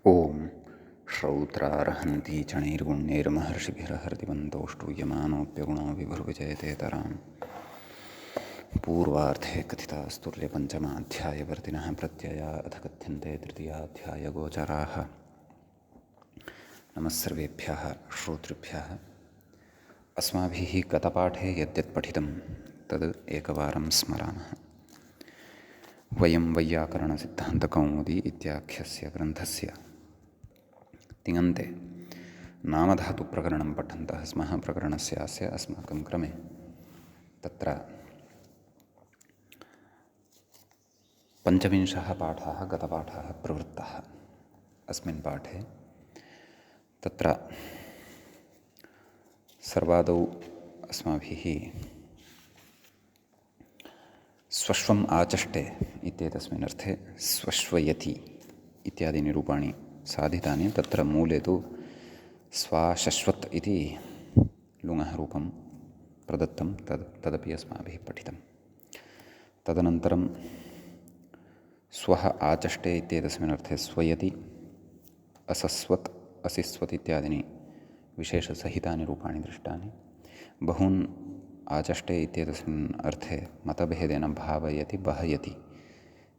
ओम श्रौत्रार्हन्ति चणैर्गुण्यैर्महर्षिभिरहर्तिमन्तोष्टूयमानोऽप्यगुणो विभुर्विजयतेतराम् पूर्वार्धे कथितास्तुल्यपञ्चमाध्यायवर्तिनः प्रत्यया अथ कथ्यन्ते तृतीयाध्यायगोचराः। नमः सर्वेभ्यः श्रोतृभ्यः। अस्माभिः गतपाठे यद्यत् पठितं तद् एकवारं स्मरामः। वयं वैयाकरणसिद्धान्तकौमुदी इत्याख्यस्य ग्रन्थस्य तिङन्ते नामधातुप्रकरणं पठन्तः स्मः। प्रकरणस्यास्य अस्माकं क्रमे तत्र पञ्चविंशः पाठः गतपाठः प्रवृत्तः। अस्मिन् पाठे तत्र सर्वादौ अस्माभिः स्वश्वम् आचष्टे इत्येतस्मिन् अर्थे स्वश्वयति इत्यादीनि रूपाणि साधितानि। तत्र मूले तु स्वाशश्वत् इति लुङः रूपं प्रदत्तं, तदपि अस्माभिः पठितं। तदनन्तरं स्वः आचष्टे इत्येतस्मिन् अर्थे स्वयति, असस्वत्, असिस्वत् इत्यादीनि विशेषसहितानि रूपाणि दृष्टानि। बहून् आचष्टे इत्येतस्मिन् अर्थे मतभेदेन भावयति, वहयति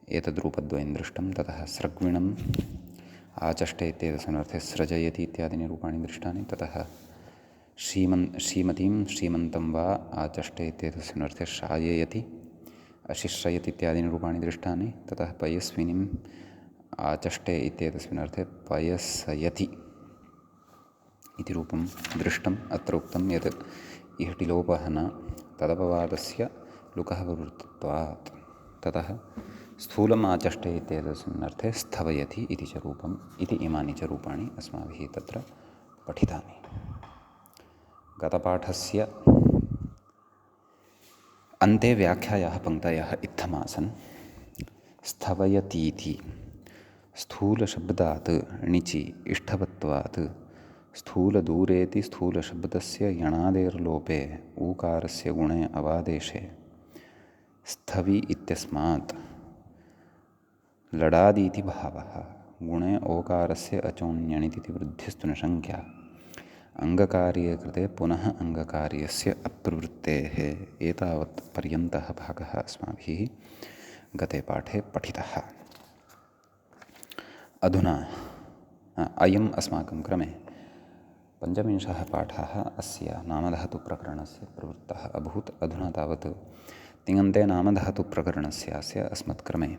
एतद्रूपद्वयं दृष्टं। ततः सृग्विणम् आचष्टे इत्येतस्मिन् अर्थे सृजयति इत्यादीनि रूपाणि दृष्टानि। ततः श्रीमतीं श्रीमन्तं वा आचष्टे इत्येतस्मिन् अर्थे शाययति, अशिश्रयति इत्यादीनि रूपाणि दृष्टानि। ततः पयस्विनीम् आचष्टे इत्येतस्मिन् अर्थे पयसयति इति रूपं दृष्टम्। अत्र उक्तं यत् इहटिलोपः न तदपवादस्य लुकः प्रवृत्तत्वात्। ततः स्थूलम् आचष्टे इत्येतस्मिन् अर्थे स्थवयति इति च रूपम् इति इमानि च रूपाणि अस्माभिः तत्र पठितानि। गतपाठस्य अन्ते व्याख्यायाः पङ्क्तयः इत्थमासन्। स्थवयतीति स्थूलशब्दात् णिचि इष्टवत्वात् स्थूलदूरेति स्थूलशब्दस्य यणादेर्लोपे ऊकारस्य गुणे अवादेशे स्थवि इत्यस्मात् लडादीति भावः। गुणे ओकारस्य अचोन्यणिति वृद्धिस्तु न शङ्क्या। अङ्गकार्ये कृते पुनः अङ्गकार्यस्य अप्रवृत्तेः एतावत् पर्यन्तः भागः अस्माभिः गते पाठे पठितः। अधुना अयम् अस्माकं क्रमे पञ्चविंशः पाठः अस्य नामधातुप्रकरणस्य प्रवृत्तः अभूत्। अधुना तावत् तिङन्ते नामधातुप्रकरणस्यास्य अस्मत्क्रमे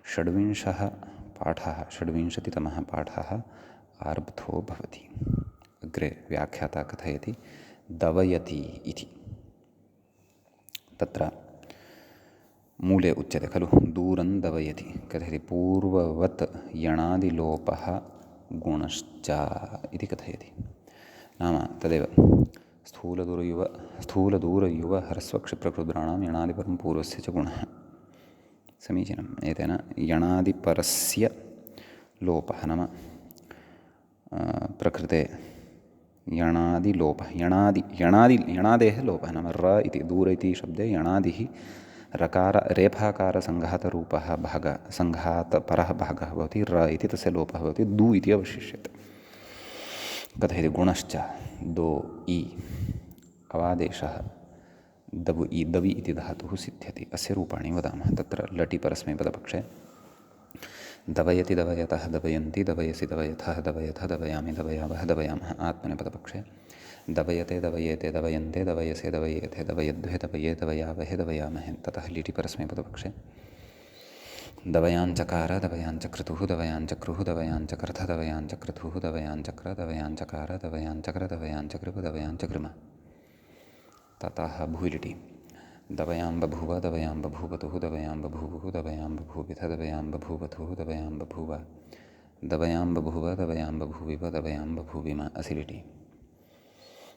षड्विंशः पाठः, षड्विंशतितमः पाठः आरब्धो भवति। अग्रे व्याख्याता कथयति दवयति इति। तत्र मूले उच्यते खलु दूरं दवयति, कथयति पूर्ववत् यणादिलोपः गुणश्च इति कथयति। नाम तदेव स्थूलदूरयुव ह्रस्वक्षिप्रकृद्राणां यणादिपरं पूर्वस्य च गुणः। समीचीनम्। एतेन यणादिपरस्य लोपः नाम प्रकृते यणादिलोपः, यणादेः लोपः नाम र इति दूर इति शब्दे यणादिः रकार रेफाकारसङ्घातरूपः भागः, सङ्घातपरः भागः भवति। र इति तस्य लोपः भवति, दु इति अवशिष्यते। कथयति गुणश्च दो इ अवादेशः दवु इ दवि इति धातुः सिद्ध्यति। अस्य रूपाणि वदामः। तत्र लटि परस्मैपदपक्षे दवयति दवयतः दवयन्ति दवयसि दवयथः दवयथ दवयामि दवयावः दवयामः आत्मनेपदपक्षे दवयते दवयेते दवयन्ते दवयसे दवयेथे दवयद्वे दवये दवयावहे दवयामहे। ततः लिटि परस्मैपदपक्षे दवयाञ्चकार दवयाञ्चक्रतुः दवयाञ्चक्रुः दवयाञ्चकर्थ दवयाञ्चक्रतुः दवयाञ्चक्र दवयाञ्चकार दवयाञ्चक्र दवयाञ्चकृप दवयाञ्चकृम। ततः भूलिटि दवयां बभूव दवयां बभूवतुः दवयां बभूवुः दवयां बभूविथ दवयां बभूवथुः दवयां बभूव दवयां बभूव दवयां बभूविव दवयां बभूविम। असिलिटि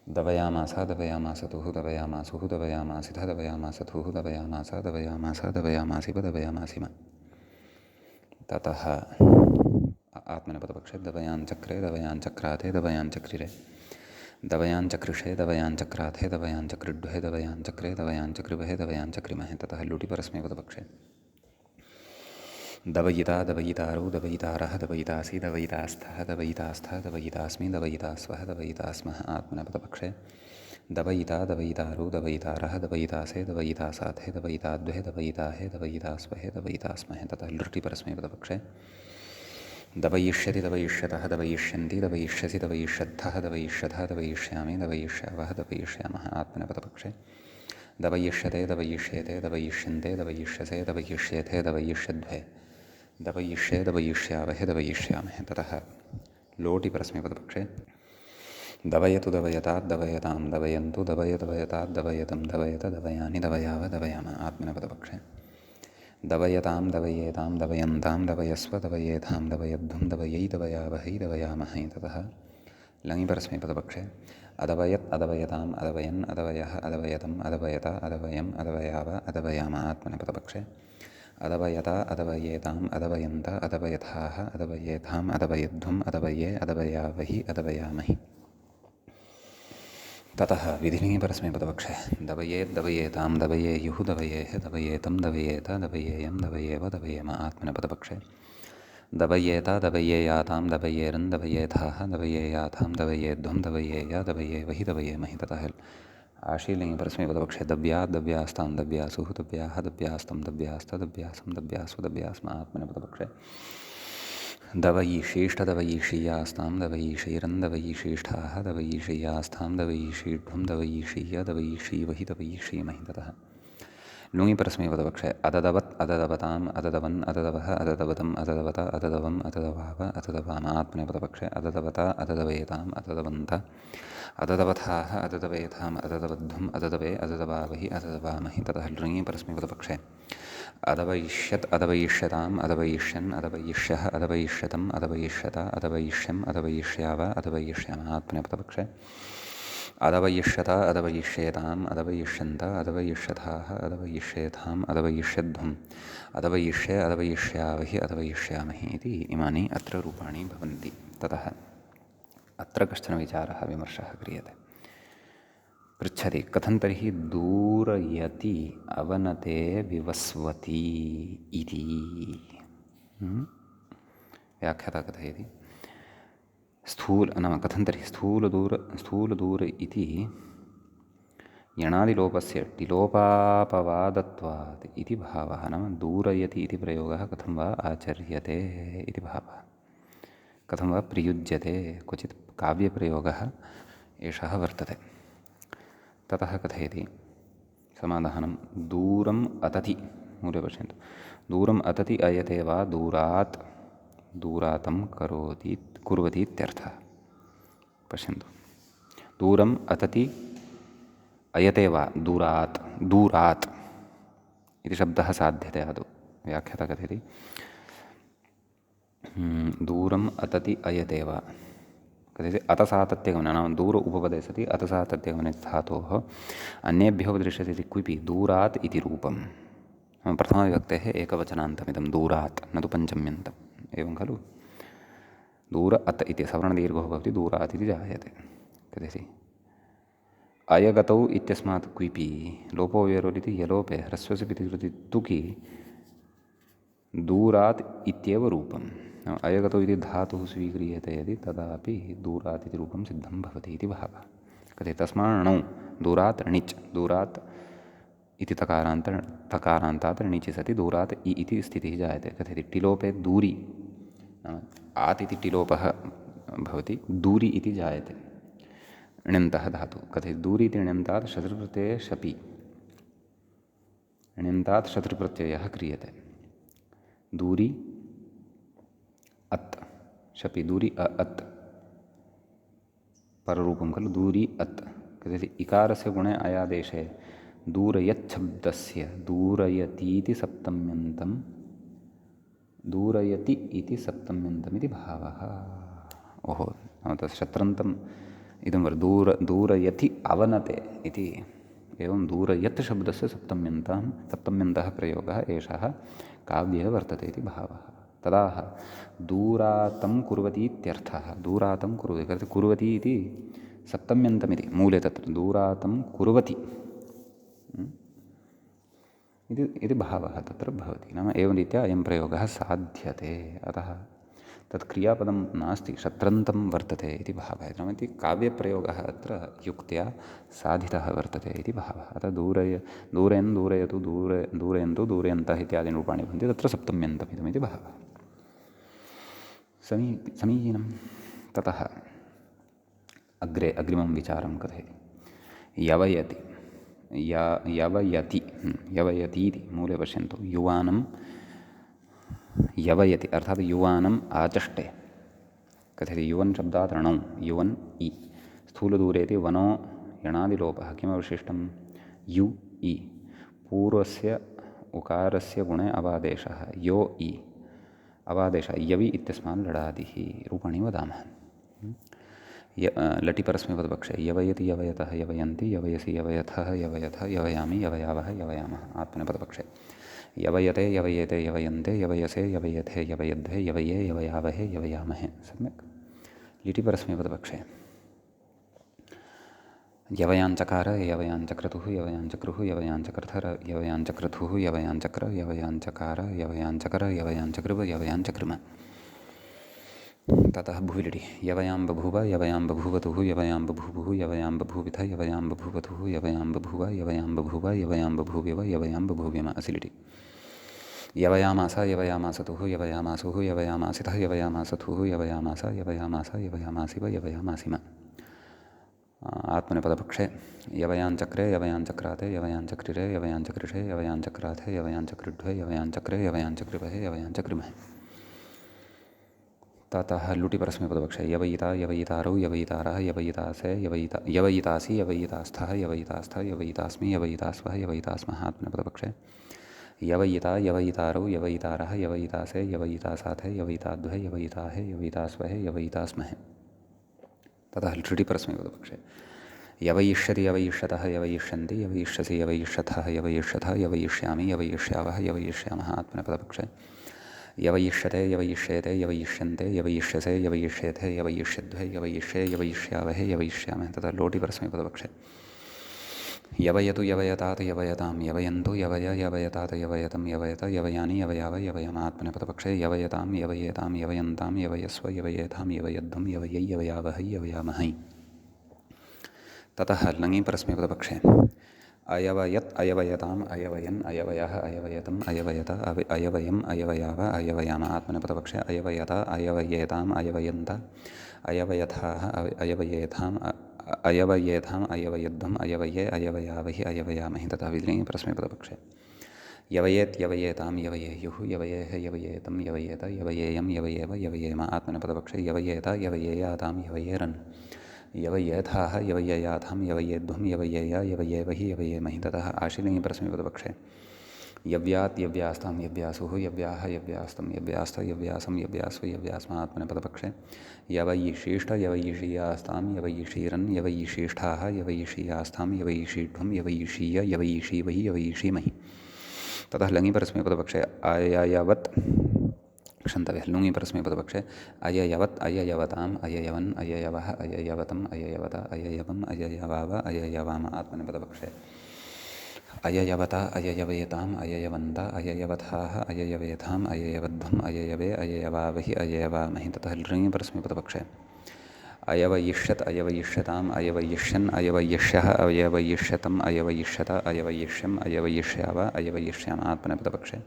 दवयामास दवयामासतुः दवयामासुः दवयामासिथ दवयामासथुः दवयामास दवयामास दवयामासिव दवयामासिम। ततः आत्मनेपदपक्षे दवयाञ्चक्रे दवयाञ्चक्राते दवयाञ्चक्रिरे दवयाञ्चकृषे दवयाञ्चक्राथे दवयाञ्चकृड्ढे दवयाञ्चक्रे दवयाञ्चकृभे दवयाञ्चक्रिमहे। ततः लुटि परस्मैपदपक्षे दवयिता दवयितारो दवयितारः दवयितासि दवयितास्थः दवयितास्थः दवयितास्मि दवयितास्वः दवयितास्मः आत्मनेपदपक्षे दवयिता दवयितारो दवयितारः दवयितासे दवयितासाथे दवयिताद्वे दवयिताहे दवयितास्वहे दवयितास्महे तथा लृटिपरस्मैपदपक्षे दवयिष्यति दवयिष्यतः दवयिष्यन्ति दवयिष्यसि दवयिष्यद्धः दवयिष्यथः दवयिष्यामि दवयिष्यावः दवयिष्यामः आत्मनेपदपक्षे दवयिष्यते दवयिष्येते दवयिष्यन्ते दवयिष्यसे दवयिष्येथे दवयिष्यद्वे दवयिष्ये दवयिष्यावहे दवयिष्यामहे ततः लोटिपरस्मैपदपक्षे दवयतु दवयतात् दवयतां दवयन्तु दवयदवयतात् दवयतं दवयत दवयानि दवयाव दवयाम आत्मनेपदपक्षे दवयतां दवयेतां दवयन्तां दवयस्व दवयेथां दवयध्वं दवयै दवयावहै दवयामहै ततः लङिपरस्मैपदपक्षे अदवयत् अदवयताम् अदवयन् अदवयः अदवयतम् अदवयत अदवयम् अदवयाव अदवयाम आत्मनेपदपक्षे अदवयता अदवयेताम् अदवयन्त अदवयथाः अदवयेथाम् अदवयध्वम् अदवये अदवयावहि अदवयामहि ततः विधिलिङ्गिपरस्मैपदपक्षे दवयेत् दवयेतां दवयेयुः दवयेः दवयेतं दवयेत दवयेयं दवयेव दवयेम आत्मनेपदपक्षे दवयेत दवयेयातां दवयेरन् दवयेथाः दवयेयाथां दवयेध्वं दवयेय दवयेवहि दवयेमहि ततः आशीलिङ्गिपरस्मैपदपक्षे दव्यात् दव्यास्तां दव्यासुः दव्याः दव्यास्तं दव्यास्त दव्यासं दव्यास्व दव्यास्म आत्मनेपदपक्षे दवयिषीष्ठ दवयिषीयास्तां दवयिषीरन् दवयिषीष्ठाः दवयिषीयास्थां दवयिषीढ्वं दवयिषीय दवयिषीवहि दवयिषीमहि ततः लुङिपरस्मैपदपक्षे अददवत् अददवताम् अददवन् अददवः अददवतम् अददवत अददवम् अददवाव अददवाम आत्मनेपदपक्षे अददवता अददवेताम् अददवन्त अददवथाः अददवेथाम् अददवध्वम् अददवे अददवावहि अददवामहि ततः लृङिपरस्मैपदपक्षे अदवयिष्यत् अदवयिष्यताम् अदवयिष्यन् अदवयिष्यः अदवयिष्यतम् अदवयिष्यत अदवयिष्यम् अदवयिष्याव अदवयिष्याम आत्मनेपदपक्षे अदवयिष्यत अदवयिष्येताम् अदवयिष्यन्त अदवयिष्यथाः अदवयिष्येथाम् अदवयिष्यध्वम् अदवयिष्ये अदवयिष्यावहि अदवयिष्यामहि इति इमानि अत्र रूपाणि भवन्ति ततः अत्र कश्चन विचारः विमर्शः क्रियते पृच्छति कथं तर्हि दूरयति अवनते विवस्वति इति व्याख्याता कथयति नाम कथं तर्हि स्थूलदूर इति यणादिलोपस्य टिलोपापवादत्वात् इति भावः नाम दूरयति इति प्रयोगः कथं वा आचर्यते इति भावः कथं वा प्रयुज्यते क्वचित् काव्यप्रयोगः एषः वर्तते ततः कथयति समाधानं दूरम् अतति मूले पश्यन्तु दूरम् अतति अयते वा दूरात् दूरातं कुर्वति इत्यर्थः पश्यन्तु दूरम् अतति अयते वा दूरात् इति शब्दः साध्यते आदौ व्याख्याता कथयति दूरम् अतति अयते वा कथयति अतसातत्यगमने नाम दूर उपपदे सति अतसातत्यगमने धातोः अन्येभ्यो दृश्यते इति क्विपि दूरात् इति रूपं प्रथमविभक्तेः एकवचनान्तमिदं दूरात् न तु पञ्चम्यन्तम् एवं खलु दूर अत इति सवर्णदीर्घो भवति दूरात् इति जायते कथयति अयगतौ इत्यस्मात् क्विपि लोपो वेरोरिति यलोपे ह्रस्वस्य पिति तुकि दूरात् इत्येव रूपम् अयगतौ इति धातुः स्वीक्रियते यदि तदापि दूरात् इति रूपं सिद्धं भवति इति भावः कथयति तस्माण्णौ दूरात् णिच् दूरात् इति तकारान्तात् णिचि सति दूरात् इ इति स्थितिः जायते कथयति टिलोपे दूरी नाम आत् इति टिलोपः भवति दूरी इति जायते ण्यन्तः धातुः कथयति दूरी इति ण्यन्तात् शत्रुप्रत्यये शपि ण्यन्तात् शत्रुप्रत्ययः क्रियते दूरी अत् शपि दूरी अत् पररूपं खलु दूरी अत् कथयति इकारस्य गुणे अयादेशे दूरयच्छब्दस्य दूरयतीति सप्तम्यन्तं दूरयति इति सप्तम्यन्तमिति भावः ओहो तत् शत्रन्तम् इदं दूरयति अवनते इति एवं दूरयत् शब्दस्य सप्तम्यन्तः प्रयोगः एषः काव्ये वर्तते इति भावः तदाह दूरातं कुर्वती इत्यर्थः दूरातं कुर्वती इति सप्तम्यन्तमिति मूले तत्र दूरातं कुर्वती इति भावः तत्र भवति। नाम एवं रीत्या अयं प्रयोगः साध्यते। अतः तत् क्रियापदं नास्ति, शत्रन्तं वर्तते इति भावः। नाम इति काव्यप्रयोगः अत्र युक्त्या साधितः वर्तते इति भावः। अतः दूरेन् दूरयतु दूरयन्तु दूरयन्तः इत्यादीनि रूपाणि भवन्ति, तत्र सप्तम्यन्तमिदमिति भावः। समीचीनं। ततः अग्रिमं विचारं कथयति। यवयति यवयति इति मूले पश्यन्तु। युवानं यवयति अर्थात् युवानम् आचष्टे कथयति। युवन् शब्दात् रणौ युवन् इ स्थूलदूरेति वनो यणादिलोपः किमवशिष्टं यु इ पूर्वस्य उकारस्य गुणे अवादेशः यो इ अवादेशः यवि इत्यस्मात् लडादिः रूपाणि वदामः। लटिपरस्मैपदपक्षे यवयति यवयतः यवयन्ति यवयसि यवयथः यवयथ यवयामि यवयावः यवयामः आत्मनेपदपक्षे यवयते यवयेते यवयन्ते यवयसे यवयथे यवयध्वे यवये यवयावहे यवयामहे। सम्यक्। लिटिपरस्मैपदपक्षे यवयाञ्चकार यवयाञ्चक्रतुः यवयाञ्चक्रुः यवयाञ्चकर्थर यवयाञ्चक्रतुः यवयाञ्चक्र यवयाञ्चकार यवयाञ्चकर यवयाञ्चकृव यवयाञ्चकृम। ततः भुविलिटि यवयां बभूव यवयां बभूवतुः यवयां बभूवुः यवयां बभूविथ यवयां बभूवतुः यवयां बभूव यवयां बभूव यवयां बभूव्यव यवयां बभूव्यम असिलिटि यवयामास यवयामासतुः यवयामासुः यवयामासितः यवयामासथुः यवयामास यवयामास यवयामासिव यवयामासिम। आत्मनेपदपक्षे यवयाञ्चक्रे यवयाञ्चक्राते यवयाञ्चक्रिरे यवयाञ्चक्रिषे यवयाञ्चक्राथे यवयाञ्चक्रिड्वे यवयाञ्चक्रे यवयाञ्चक्रिवहे यवयाञ्चक्रिमहे। ततः लुटिपरस्मैपदपक्षे यवयिता यवयितारौ यवयितारः यवयितासे यवयितासि यवयितास्थः यवयितास्थ यवयितास्मि यवयितास्वः यवयितास्मः। आत्मनेपदपक्षे यवयिता यवयितारौ यवयितारः यवयितासे यवयितासाथे यवयिताद्वे यवयिताहे यवयितास्वहे यवयितास्महे। ततः लुटिपरस्मैपदपक्षे यवयिष्यति यवयिष्यतः यवयिष्यन्ति यवयिष्यसि यवयिष्यथः यवयिष्यथ यवयिष्यामि यवयिष्यावः यवयिष्यामः। आत्मनेपदपक्षे यवयिष्यते यवयिष्येते यवयिष्यन्ते यवयिष्यसे यवयिष्येथे यवयिष्यध्वे यवयिष्ये यवयिष्यावहे यवयिष्यामः। तथा लोटिपरस्मैपदपक्षे यवयतु यवयतात् यवयतां यवयन्तु यवयतात् यवयतं यवयत यवयानि यवयाव यवयम। आत्मनेपदपक्षे यवयतां यवयेतां यवयन्तां यवयस्व यवयेथां यवयध्वं यवयै यवयावहै यवयामहै। ततः लङि परस्मैपदपक्षे अयवयत् अयवयताम् अयवयन् अयवयः अयवयतम् अयवयत अयवयम् अयवयाव अयवयाम। आत्मनेपदपक्षे अयवयत अयवयेताम् अयवयन्त अयवयथाः अयवयेथाम् अयवयेथाम् अयवयध्वम् अयवये अयवयावहि अयवयामहि। तथा विलिङि परस्मैपदपक्षे यवयेत् यवयेतां यवयेयुः यवयेः यवयेतं यवयेत यवयेयं यवयेव यवयेम। आत्मनेपदपक्षे यवयेत यवयेयातां यवयेरन् यवयेथाः यवयेयाथां यवयेध्वं यवयेय यवयेवहि यवयेमहि। ततः आशीलिङि परस्मैपदपक्षे यव्यात् यव्यास्तां यव्यासुः यव्याः यव्यास्तं यव्यास्थ यव्यासं यव्यास्व यव्यास्म। आत्मनेपदपक्षे यवयिषीष्ठ यवयिषीयास्तां यवयिषीरन् यवयिषीष्ठाः यवयिषीयास्तां यवयिषीध्वं यवयिषीय यवयिषीवहि यवयिषीमहि। ततः लङि परस्मैपदपक्षे अययवत् क्षन्तव्यः लुङि परस्मैपदपक्षे अययवत् अययवताम् अययवन् अययवः अययवतम् अययवत अययवम् अययवाव अययवाम। आत्मनेपदपक्षे अययवत अययवेताम् अययवन्त अययवथाः अययवेथाम् अययवध्वम् अययवे अययवावहि अययवामहि। ततः लृङि परस्मैपदपक्षे अयवयिष्यत् अयवयिष्यताम् अयवयिष्यन् अयवयिष्यः अयवयिष्यतम् अयवयिष्यत अयवयिष्यम् अयवयिष्याव अयवयिष्याम। आत्मनेपदपक्षे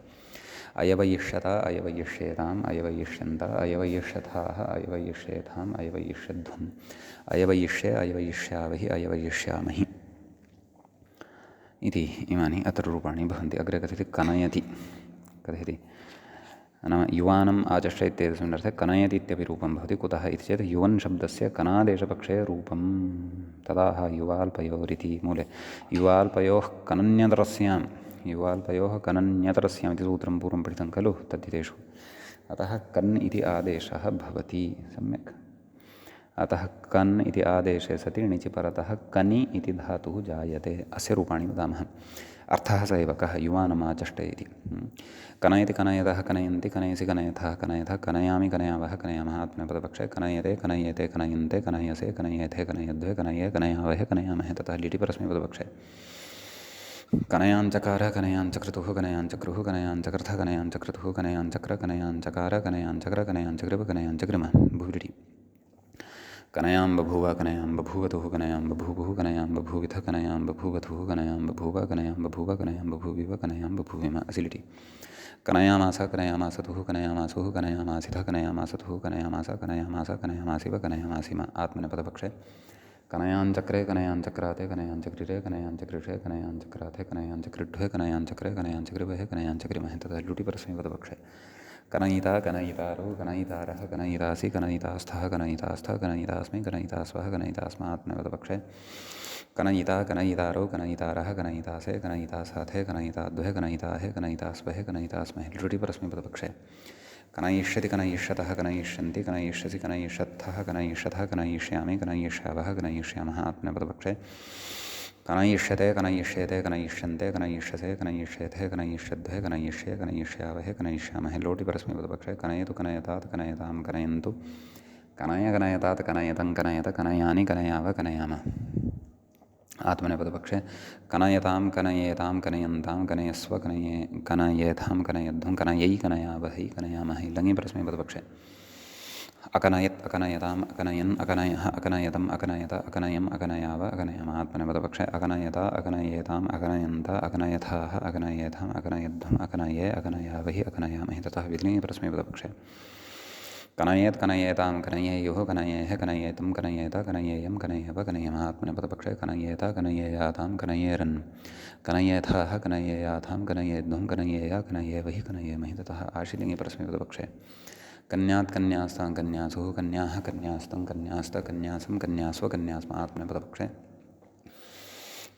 अयवयिष्यत अयवयिष्येताम् अयवयिष्यन्त अयवयिष्यथाः अयवयिष्येथाम् अयवयिष्यध्वम् अयवयिष्ये अयवयिष्यावहि अयवयिष्यामहि इति इमानि अत्र रूपाणि भवन्ति। अग्रे कथयति कनयति कथयति नाम युवानम् आचष्ट इत्येतस्मिन् अर्थे कनयति इत्यपि रूपं भवति। कुतः इति चेत् युवन् शब्दस्य कनादेशपक्षे रूपं तदाह युवाल्पयोरिति मूले युवाल्पयोः कनन्यतरस्यां युवाल्पयोः कनन्यतरस्याम् इति सूत्रं पूर्वं पठितं खलु तद्धितेषु। अतः कन् इति आदेशः भवति। सम्यक्। अतः कन् इति आदेशे सति णिचि परतः कनि इति धातुः जायते। अस्य रूपाणि वदामः। अर्थः स एव कः युवानमाचष्टे इति। कनयति कनयतः कनयन्ति कनयसि कनयथः कनयथः कनयामि कनयावः कनयामः। आत्मनेपदपक्षे कनयते कनयेते कनयन्ते कनयसे कनयेथे कनयध्वे कनये कनयावहे कनयामहे। ततः लिटि परस्मैपदपक्षे कनयाञ्चकार कनयाञ्चक्रतुः कनयाञ्चक्रुः कनयाञ्चकृथ कनयाञ्चक्रतुः कनयाञ्चक्र कनयाञ्चकार कनयाञ्चक्र कनयाञ्चकृप कनयाञ्चकृम भूरिटि कनयां बभूव कनयां बभूवतुः कनयां बभूवुः कनयां बभूविथ कनयां बभूवथुः कनयां बभूव कनयां बभूव कनयां बभूविव कनयां बभूविम असिलिटि कनयामास कनयामासतुः कनयामासुः कनयामासिथ कनयामासतुः कनयामास कनयामास कनयामासिव कनयामासिम आत्मनेपदपक्षे कनयाञ्चक्रे कनयाञ्चक्राते कनयाञ्चक्रिरे कनयाञ्चक्रिषे कनयाञ्चक्राते कनयाञ्चक्रिढ्वे कनयाञ्चक्रे कनयाञ्चक्रिवहे कनयाञ्चक्रिमहे तथा लुटिपरस्मैपदपक्षे कनयिता कनयितारो कनयितारः कनयितासि कनयितास्थः कनयितास्थ कनयितास्मि कनयितास्वः कनयितास्मात्मनेपदपक्षे कनयिता कनयितारो कनयितारः कनयितासे कनयितासाथे कनयिताद्वहे कनयिताहे कनयितास्वहे कनयितास्महे लुटिपरस्मैपदपक्षे कनयिष्यति कनयिष्यतः कनयिष्यन्ति कनयिष्यसि कनयिष्यत्थः कनयिष्यतः कनयिष्यामि कनयिष्यावः कनयिष्यामः आत्मनेपदपक्षे कनयिष्यते कनयिष्येते कनयिष्यन्ते कनयिष्यसे कनयिष्येथे कनयिष्यद्वे कनयिष्ये कनयिष्यावहे कनयिष्यामहे लोटिपरस्मैपदपक्षे कनयतु कनयतात् कनयतां कनयन्तु कनय कनयतात् कनयतं कनयत कनयानि कनयाव कनयाम आत्मनेपदपक्षे कनयतां कनयेतां कनयन्तां कनयस्व कनयेथां कनयध्वं कनयै कनयावहै कनयामहै लङि परस्मैपदपक्षे अकनयत् अकनयताम् अकनयन् अकनयः अकनयतम् अकनयत अकनयम् अकनयाव अकनयम आत्मनेपदपक्षे अकनयता अकनयेताम् अकनयन्त अकनयथाः अकनयेथाम् अकनयध्वम् अकनये अकनयावहि अकनयामहि ततः विधिलिङि परस्मैपदपक्षे कनयेत् कनयेतां कनयेयुः कनयेः कनयेतं कनयेत कनयेयं कनयव कनयम आत्मनेपदपक्षे कनयेत कनयेयातां कनयेरन् कनयेथाः कनयेयाथां कनयेध्वं कनयेया कनयेवहि कनयेमहि ततः आशीलिङि परस्मैपदपक्षे कन्यात् कन्यास्तां कन्यासुः कन्याः कन्यास्तं कन्यास्त कन्यासं कन्यास्व कन्यास्म आत्मनेपदपक्षे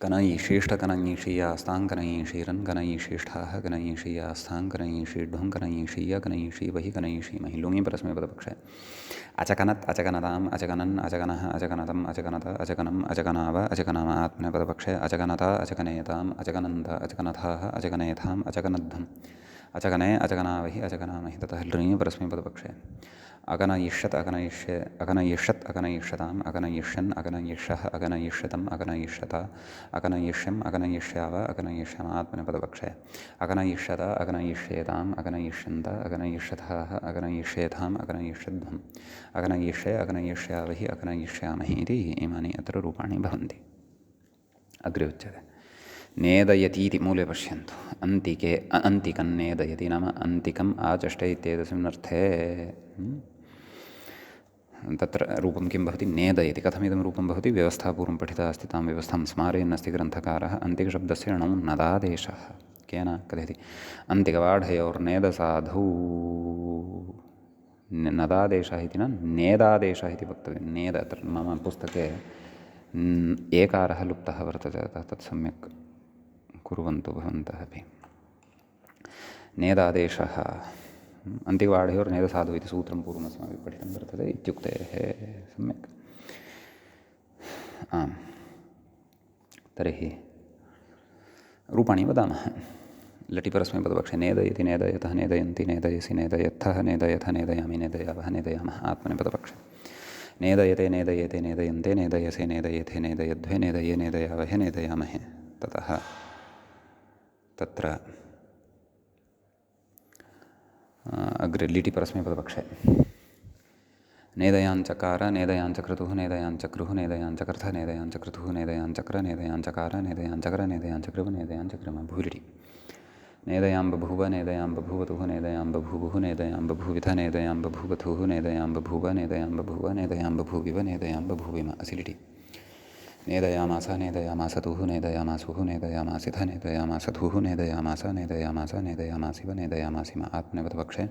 कनयिशीष्ठ कनयिषीयास्तां कनयिषीरन् कनयिशीष्ठाः कनयिषीयास्थां कनयिषीढ्वं कनयिषीय कनयिषीवहि कनयिषीमहि लुङि परस्मैपदपक्षे अचकनत् अचकनताम् अचकनन् अचकनः अचकनतम् अचकनत अचकनम् अचकनाव अचकनाम आत्मनेपदपक्षे अचकनता अचकनेताम् अचकनन्त अचकनथाः अचकनेथाम् अचकनध्वम् अचकने अचकनावहि अचकनामहि ततः लृङि परस्मैपदपक्षे अकनयिष्यत् अकनयिष्यत् अकनयिष्यताम् अकनयिष्यन् अकनयिष्यः अकनयिष्यतम् अकनयिष्यत अकनयिष्यम् अकनयिष्याव अकनयिष्यम आत्मनेपदपक्षे अकनयिष्यत अकनयिष्येताम् अकनयिष्यन्त अकनयिष्यथाः अकनयिष्येथाम् अकनयिष्यध्वम् अकनयिष्ये अकनयिष्यावहि अकनयिष्यामहि इति इमानि अत्र रूपाणि भवन्ति अग्रे उच्यते नेदयतीति मूले पश्यन्तु अन्तिके अन्तिकन्नेदयति नाम अन्तिकम् आचष्टे इत्येतस्मिन् अर्थे तत्र रूपं किं भवति नेदयति कथमिदं रूपं भवति व्यवस्थापूर्वं पठिता अस्ति तां व्यवस्थां स्मारयन्नस्ति ग्रन्थकारः अन्तिकशब्दस्य णौ नदादेशः केन कथयति अन्तिकवाढयोर्नेदसाधौ नदादेशः इति न नेदादेशः इति वक्तव्यं नेद अत्र मम पुस्तके एकारः लुप्तः वर्तते अतः तत् सम्यक् कुर्वन्तु भवन्तः अपि नेदादेशः अन्तिकवाढयोर्नेदसाधु इति सूत्रं पूर्वमस्माभिः पठितं वर्तते इत्युक्तेः सम्यक् आम् तर्हि रूपाणि वदामः लटिपरस्मैपदपक्षे नेदयति नेदयतः नेदयन्ति नेदयसि नेदयत्थः नेदयथ नेदयामि नेदयावः नेदयामः आत्मनेपदपक्षे नेदयते नेदयेते नेदयन्ते नेदयसे नेदयेथे नेदयध्वे नेदये नेदयावहे नेदयामहे ततः तत्र अग्रे लिटि परस्मैपदपक्षे नेदयाञ्चकार नेदयाञ्चक्रतुः नेदयाञ्चक्रुः नेदयाञ्चकर्थ नेदयाञ्चक्रतुः नेदयाञ्चक्र नेदयाञ्चकार नेदयाञ्चक्र नेदयाञ्चकृव नेदयाञ्चक्रम भूरिटि नेदयां बभूव नेदयां बभूवतुः नेदयां बभूवुः नेदयां बभूविथ नेदयां बभूवथुः नेदयां बभूव नेदयां बभूव नेदयां बभूविव नेदयां बभूविम असिलिटि नेदयामास नेदयामासतुः नेदयामासुः नेदयामासिथ नेदयामासथुः नेदयामास नेदयामास नेदयामासिव नेदयामासिम आत्मनेपदपक्षे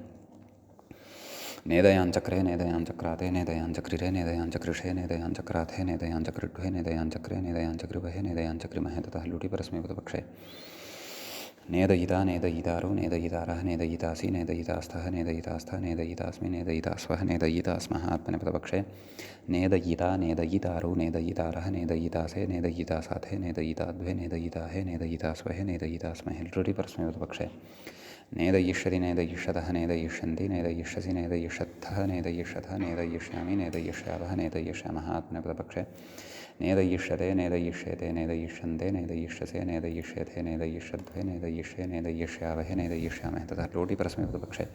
नेदयाञ्चक्रे नेदयाञ्चक्राते नेदयाञ्चक्रिरे नेदयाञ्चकृषे नेदयाञ्चक्राथे नेदयाञ्चकृढ्वे नेदयाञ्चक्रे नेदयाञ्चकृवहे नेदयाञ्चक्रिमहे ततः लुटि परस्मैपदपक्षे नेदयिता नेदयितारो नेदयितारः नेदयितासि नेदयितास्थः नेदयितास्थ नेदयितास्मि नेदयितास्वः नेदयितास्मः आत्मनेपदपक्षे नेदयिता नेदयितारो नेदयितारः नेदयितासे नेदयितासाथे नेदयिताद्वे नेदयिताहे नेदयितास्वहे नेदयितास्महे लृटि परस्मैपदपक्षे नेदयिष्यति नेदयिष्यतः नेदयिष्यन्ति नेदयिष्यसि नेदयिष्यत्थः नेदयिष्यथः नेदयिष्यामि नेदयिष्यावः नेदयिष्यामः आत्मनेपदपक्षे नेदयिष्यते नेदयिष्येते नेदयिष्यन्ते नेदयिष्यसे नेदयिष्यथे नेदयिष्यध्वे नेदयिष्ये नेदयिष्यावहे नेदयिष्यामहे तथा लोटि परस्मैपदपक्षे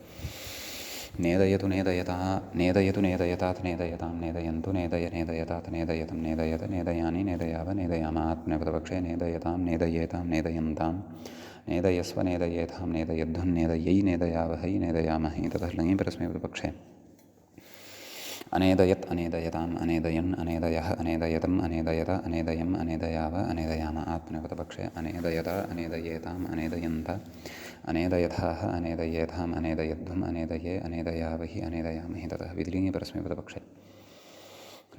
नेदयतु नेदयता नेदयतु नेदयतात् नेदयतां नेदयन्तु नेदय नेदयतात् नेदयतं नेदयत नेदयानि नेदयाव नेदयाम आत्मनेपदपक्षे नेदयतां नेदयेतां नेदयन्तां नेदयस्व नेदयेथां नेदयध्वं नेदयै नेदयावहै नेदयामहि तथा लङि परस्मैपदपक्षे अनेदयत् अनेदयताम् अनेदयन् अनेदयः अनेदयतम् अनेदयत अनेदयम् अनेदयाव अनेदयाम आत्मनेपदपक्षे अनेदयत अनेदयेताम् अनेदयन्त अनेदयथाः अनेदयेथाम् अनेदयध्वम् अनेदये अनेदयावहि अनेदयामहि ततः विधिलिङ्गि परस्मैपदपक्षे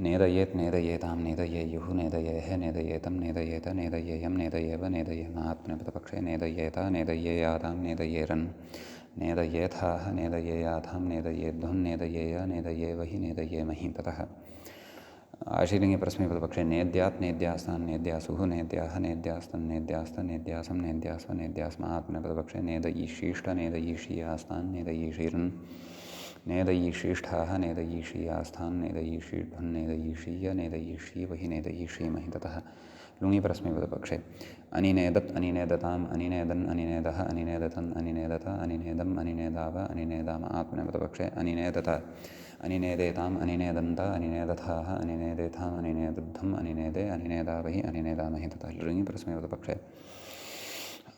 नेदयेत् नेदयेतां नेदयेयुः नेदयेः नेदयेतं नेदयेत नेदयेयं नेदयेव नेदयेम आत्मनेपदपक्षे नेदयेत नेदयेयातां नेदयेरन् नेदयेथाः नेदयेयाथां नेदयेध्वं नेदयेय नेदयेवहि नेदयेमहि ततः आशीलिङ्गे परस्मैपदपक्षे नेद्यात् नेद्यास्तान् नेद्यासुः नेद्याः नेद्यास्तन् नेद्यास्त नेद्यासं नेद्यास्व नेद्यास्म आत्मनेपदपक्षे नेदयिषीष्ट नेदयिषीयास्तान् नेदयिषीर्न् नेदयिषीष्ठाः नेदयिषीयास्थान् नेदयिषीध्वन् नेदयिषीय नेदयिषीवहि नेदयिषीमहि ततः लुङि परस्मैपदपक्षे अनिनेदत् अनिनेदताम् अनिनेदन् अनिनेदः अनिनेदतन् अनिनेदत अनिनेदम् अनिनेदाव अनिनेदाम आत्मनेपदपक्षे अनिनेदत अनिनेदेताम् अनिनेदन्त अनिनेदथाः अनिनेदेथाम् अनिनेदध्वम् अनिनेदे अनिनेदावहि अनिनेदामहि तथा लृङि परस्मैपदपक्षे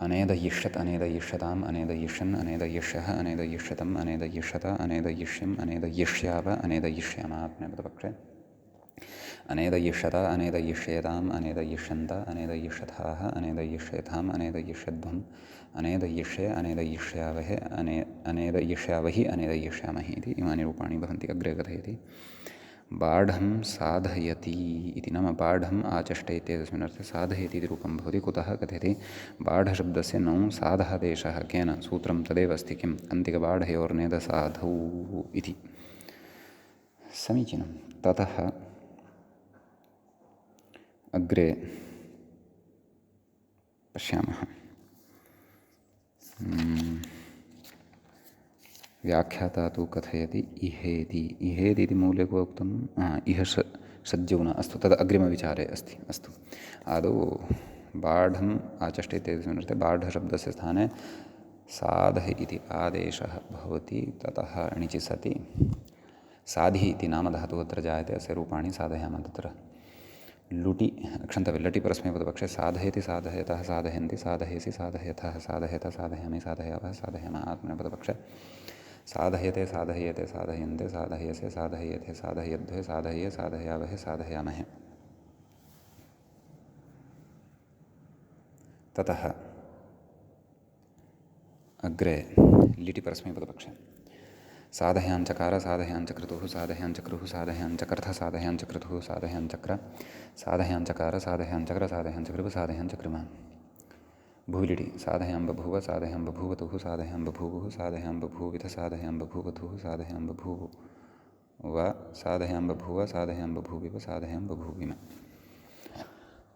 अनेदयिष्यत् अनेदयिष्यताम् अनेदयिष्यन् अनेदयिष्यः अनेदयिष्यतम् अनेदयिष्यत अनेदयिष्यम् अनेदयिष्याव अनेदयिष्याम आत्मनेपदपक्षे अनेदयिष्यत अनेदयिष्येताम् अनेदयिष्यन्त अनेदयिष्यथाः अनेदयिष्येथाम् अनेदयिष्यध्वम् अनेदयिष्ये अनेदयिष्यावहे अनेदयिष्यावहि अनेदयिष्यामहि इति इमानि रूपाणि भवन्ति अग्रे कथयति बाढं साधयति इति नाम बाढम् आचष्टे इत्येतस्मिन् अर्थे साधयति इति रूपं भवति कुतः कथयति बाढशब्दस्य नौ साधः केन सूत्रं तदेव अस्ति किम् अन्तिकबाढयोर्नेदसाधौ इति समीचीनं ततः अग्रे पश्यामः व्याख्याता तु कथयति इहेति इहेति इति मूले को उक्तम् इह सज्जौन अस्तु तद् अग्रिमविचारे अस्ति अस्तु आदौ बाढम् आचष्टे इत्येतस्मिन् अर्थे बाढशब्दस्य स्थाने साधः इति आदेशः भवति ततः णिचि सति साधि इति नामधातुः अत्र जायते अस्य रूपाणि साधयामः तत्र लुटि क्षन्तव्य लटि परस्मैपदपक्षे साधयति साधयतः साधयन्ति साधयसि साधयथः साधयत साधयामि साधयावः साधयामः आत्मनेपदपक्षे साधयते साधयेते साधयन्ते साधयसे साधयेथे साधयध्वे साधये साधयावहे साधयामहे ततः अग्रे लिटि परस्मैपदपक्षे साधयाञ्चकार साधयाञ्चक्रतुः साधयाञ्चक्रुः साधयाञ्चकर्थ साधयाञ्चक्रतुः साधयाञ्चक्र साधयाञ्चकार साधयाञ्चक्र साधयाञ्चकृ साधयाञ्चकृम भूलिटि साधयां बभूव साधयां बभूवतुः साधयां बभूवुः साधयां बभूविथ साधयां बभूवतुः साधयां बभूव साधयां बभूव साधयां बभूविव साधयां बभूविम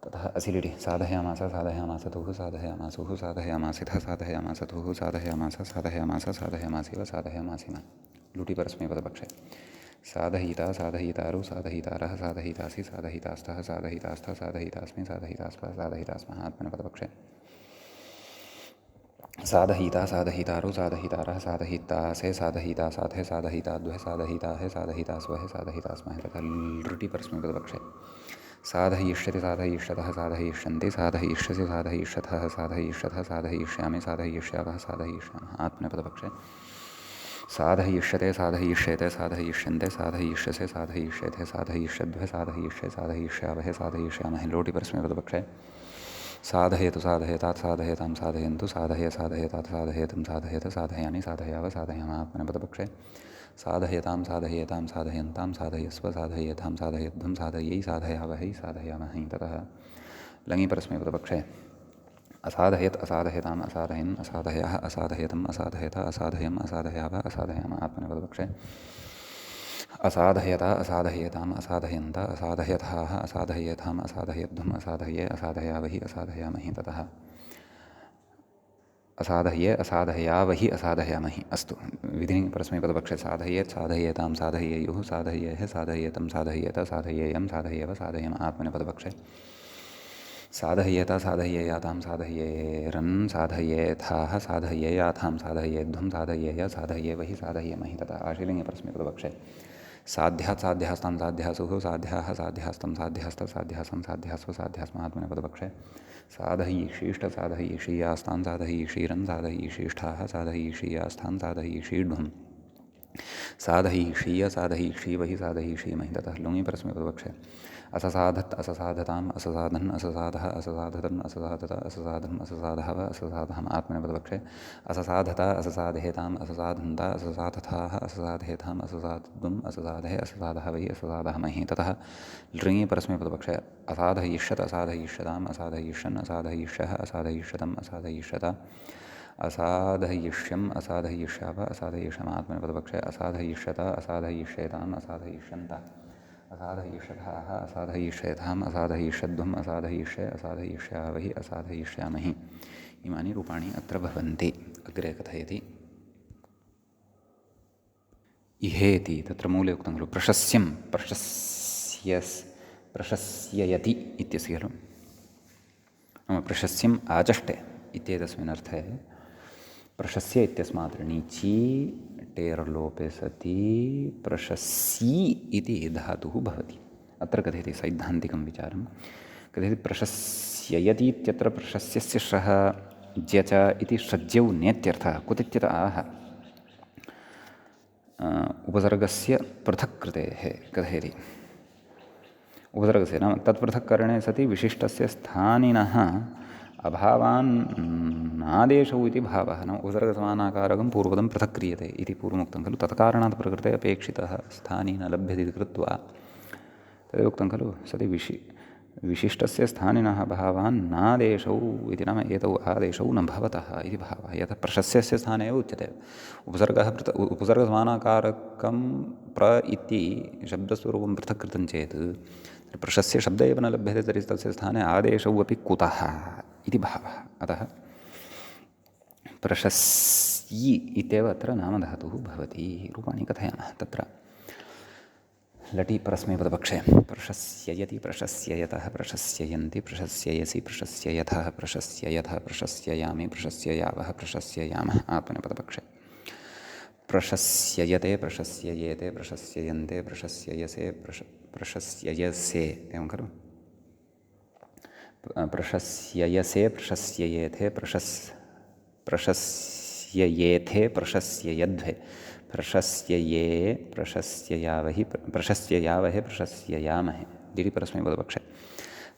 ततः असिलिटि साधयामास साधयामासतुः साधयामासुः साधयामासिथ साधयामासतुः साधयामास साधयामास साधयामासिव साधयामासिम लुटि परस्मैपदपक्षे साधयिता साधयितारु साधयितारः साधयितासि साधयितास्तः साधयितास्थ साधयितास्मि साधयितास्व साधयितास्मः आत्मनेपदपक्षे साधयिता साधयितारु साधयितारः साधयितासे साधयिता साधे साधयिताद्वे साधयिताहे साधयितास्वहे साधयितास्महे तथा लृटि परस्मैपदपक्षे साधयिष्यति साधयिष्यतः साधयिष्यन्ति साधयिष्यसि साधयिष्यथः साधयिष्यथः साधयिष्यामि साधयिष्यावः साधयिष्यामः आत्मनेपदपक्षे साधयिष्यते साधयिष्येते साधयिष्यन्ते साधयिष्यसे साधयिष्येथे साधयिष्यध्वे साधयिष्ये साधयिष्यावहे साधयिष्यामहे लोटि परस्मैपदपक्षे साधयतु साधयतात् साधयतां साधयन्तु साधय साधयतात् साधयतं साधयत साधयानि साधयाव साधयाम आत्मनेपदपक्षे साधयतां साधयेतां साधयन्तां साधयस्व साधयेथां साधयध्वं साधयै साधयावहै साधयामहि ततः लङि परस्मैपदपक्षे असाधयत् असाधयताम् असाधयन् असाधयः असाधयतम् असाधयत असाधयम् असाधयाव असाधयाम आत्मनेपदपक्षे असाधयता असाधयेताम् असाधयन्त असाधयथाः असाधयेथाम् असाधयध्वम् असाधये असाधयावहि असाधयामहि ततः असाधये असाधयावहि असाधयामहि। अस्तु, विधिलिङ्गपरस्मैपदपक्षे साधयेत् साधयेतां साधयेयुः साधयेः साधयेतं साधयेत साधयेयं साधयेव साधयेम। आत्मनेपदपक्षे साधयेत साधयेयातां साधयेरन् साधयेथाः साधयेयाथां साधयेध्वं साधयेय साधयेवहि साधयेमहि। तथा आशीलिङ्गपरस्मैपदपक्षे साध्यात् साध्यास्तां साध्यासुः साध्याः साध्यास्तं साध्यास्त साध्यासं साध्यास्व साध्यास्म। आत्मनेपदपक्षे साधयीषीष्ट साधयीषीयास्तां साधयीषीरन् साधयीषीष्ठाः साधयीषीयास्थां साधयीषीढ्वं साधयीषीय साधयीषीवहि साधयीषीमहि। ततः लुङिपरस्मैपदपक्षे अससाधत् अससाधताम् अससाधन् अससाधः अससाधतन् अससाधत अससाधम् अससाधव अससाधहम्। आत्मनेपदपक्षे अससाधता अससाधेताम् अससाधन्ता अससाधथाः अससाधेताम् अससाधद्वम् अससाधे अससाधः वै अससाधहमहि। ततः लृङिपरस्मैपदपक्षे असाधयिष्यत् असाधयिष्यताम् असाधयिष्यन् असाधयिष्यः असाधयिष्यतम् असाधयिष्यत असाधयिष्यम् असाधयिष्याव असाधयिष्यम्। आत्मनेपदपक्षे असाधयिष्यत असाधयिष्येताम् असाधयिष्यन्त असाधयिष्यथाः असाधयिष्येथाम् असाधयिष्यध्वम् असाधयिष्ये असाधयिष्यावहि असाधयिष्यामहि। इमानि रूपाणि अत्र भवन्ति। अग्रे कथयति इहेति। तत्र मूले उक्तं खलु प्रशस्यं प्रशस्ययति इत्यस्य खलु नाम प्रशस्यम् आचष्टे इत्येतस्मिन् अर्थे प्रशस्य इत्यस्मात् णिचि टेर्लोपे सति प्रशस्यि इति धातुः भवति। अत्र कथयति सैद्धान्तिकं विचारं कथयति प्रशस्ययति इत्यत्र प्रशस्यस्य श्रः ज्य च इति षज्यौ नेत्यर्थः। कुतित्यत आह उपसर्गस्य पृथक् कृतेः कथयति उपसर्गस्य नाम तत्पृथक्करणे सति विशिष्टस्य स्थानिनः अभावान् नादेशौ इति भावः। नाम उपसर्गसमानाकारकं पूर्वपदं पृथक् क्रियते इति पूर्वमुक्तं खलु। तत्कारणात् प्रकृते अपेक्षितः स्थानी न लभ्यते इति कृत्वा तदेव उक्तं खलु सति विशिष्टस्य स्थानिनः भावान् नादेशौ इति नाम एतौ आदेशौ न भवतः इति भावः। यतः प्रशस्यस्य स्थाने एव उच्यते उपसर्गः उपसर्गसमानाकारकं प्र इति शब्दस्वरूपं पृथक् कृतं चेत् प्रशस्य शब्द एव न लभ्यते तर्हि तस्य स्थाने आदेशौ अपि कुतः इति भावः। अतः प्रशस्यि इत्येव अत्र नामधातुः भवति। रूपाणि कथयामः तत्र लटि परस्मैपदपक्षे प्रशस्ययति प्रशस्ययतः प्रशस्ययन्ति प्रशस्ययसि प्रशस्ययथः प्रशस्ययथः प्रशस्ययामि प्रशस्ययावः प्रशस्ययामः। आत्मनेपदपक्षे प्रशस्ययते प्रशस्ययेते प्रशस्ययन्ते प्रशस्ययसे प्रशस्ययसे एवं खलु प्रशस्ययसे प्रशस्ययेथे प्रशस्ययेथे प्रशस्ययध्वे प्रशस्यये प्रशस्ययावहि प्रशस्ययावहे प्रशस्ययामहे। दिरि परस्मैपदपक्षे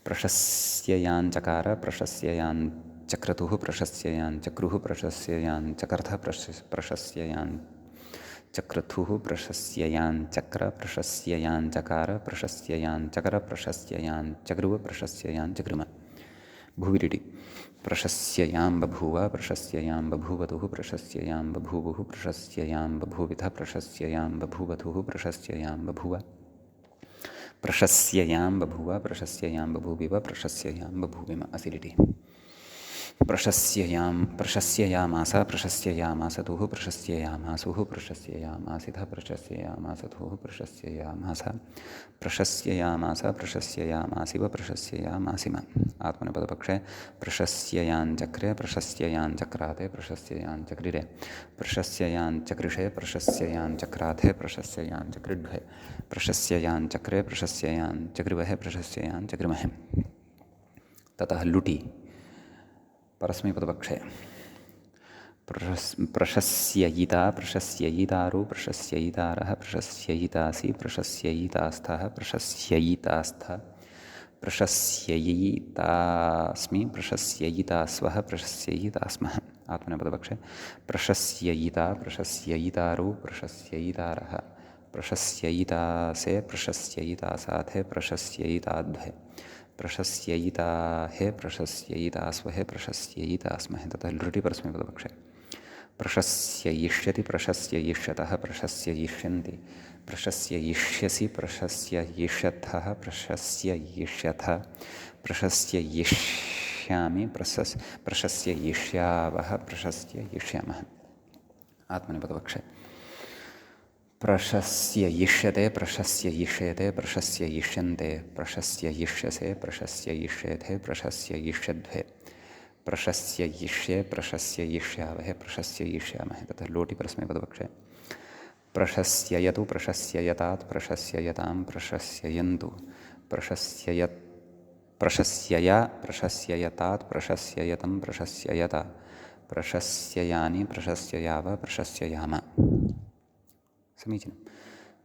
प्रशस्ययाञ्चकार प्रशस्ययाञ्चक्रतुः प्रशस्ययाञ्चक्रुः प्रशस्ययाञ्चकर्थः प्रशस्ययाञ्चक्रतुः प्रशस्ययाञ्चक्र प्रशस्ययाञ्चकार प्रशस्ययाञ्चकर प्रशस्ययाञ्चक्रुव प्रशस्ययाञ्चक्रुम। भुविरिटि प्रशस्ययां बभूव प्रशस्ययां बभूवतुः प्रशस्ययां बभूवुः प्रशस्ययां बभूविथ प्रशस्ययां बभूवथुः प्रशस्ययां बभूव प्रशस्ययां बभूव प्रशस्ययां बभूविव प्रशस्ययां बभूविम। असिरिटि प्रशस्ययामास प्रशस्ययामासतुः प्रशस्ययामासुः प्रशस्ययामासिथ प्रशस्ययामासतुः प्रशस्ययामास प्रशस्ययामास प्रशस्ययामासिव प्रशस्ययामासिम। आत्मनेपदपक्षे प्रशस्ययाञ्चक्रे प्रशस्ययाञ्चक्राते प्रशस्ययाञ्चक्रिरे प्रशस्ययाञ्चकृषे प्रशस्ययाञ्चक्राथे प्रशस्ययाञ्चक्रिड्भे प्रशस्ययाञ्चक्रे प्रशस्ययाञ्चक्रिवहे प्रशस्ययाञ्चक्रिमहे। ततः लुटि परस्मैपदपक्षे प्रशस्ययिता प्रशस्ययितारु प्रशस्ययितारः प्रशस्ययितासि प्रशस्ययितास्थः प्रशस्ययितास्थ प्रशस्ययितास्मि प्रशस्ययितास्वः प्रशस्ययितास्मः। आत्मनेपदपक्षे प्रशस्ययिता प्रशस्ययितारु प्रशस्ययितारः प्रशस्ययितासे प्रशस्ययितासाथे प्रशस्ययिताद्भे प्रशस्ययिताहे प्रशस्ययितास्वहे प्रशस्ययितास्महे। ततः लृटि परस्मैपदपक्षे प्रशस्ययिष्यति प्रशस्ययिष्यतः प्रशस्ययिष्यन्ति प्रशस्ययिष्यसि प्रशस्ययिष्यथः प्रशस्ययिष्यथ प्रशस्ययिष्यथ प्रशस्यामि प्रशस्ययिष्यावः प्रशस्ययिष्यामः। आत्मनेपदपक्षे प्रशस्ययिष्यते प्रशस्ययिष्येते प्रशस्ययिष्यन्ते प्रशस्ययिष्यसे प्रशस्ययिष्येते प्रशस्ययिष्यध्वे प्रशस्ययिष्ये प्रशस्ययिष्यावहे प्रशस्ययिष्यामहे। तथा लोटि परस्मैपदपक्षे प्रशस्ययतु प्रशस्ययतात् प्रशस्ययतां प्रशस्ययन्तु प्रशस्यया प्रशस्ययतात् प्रशस्ययतं प्रशस्ययता प्रशस्ययानि प्रशस्ययाव प्रशस्ययाम। समीचीनं।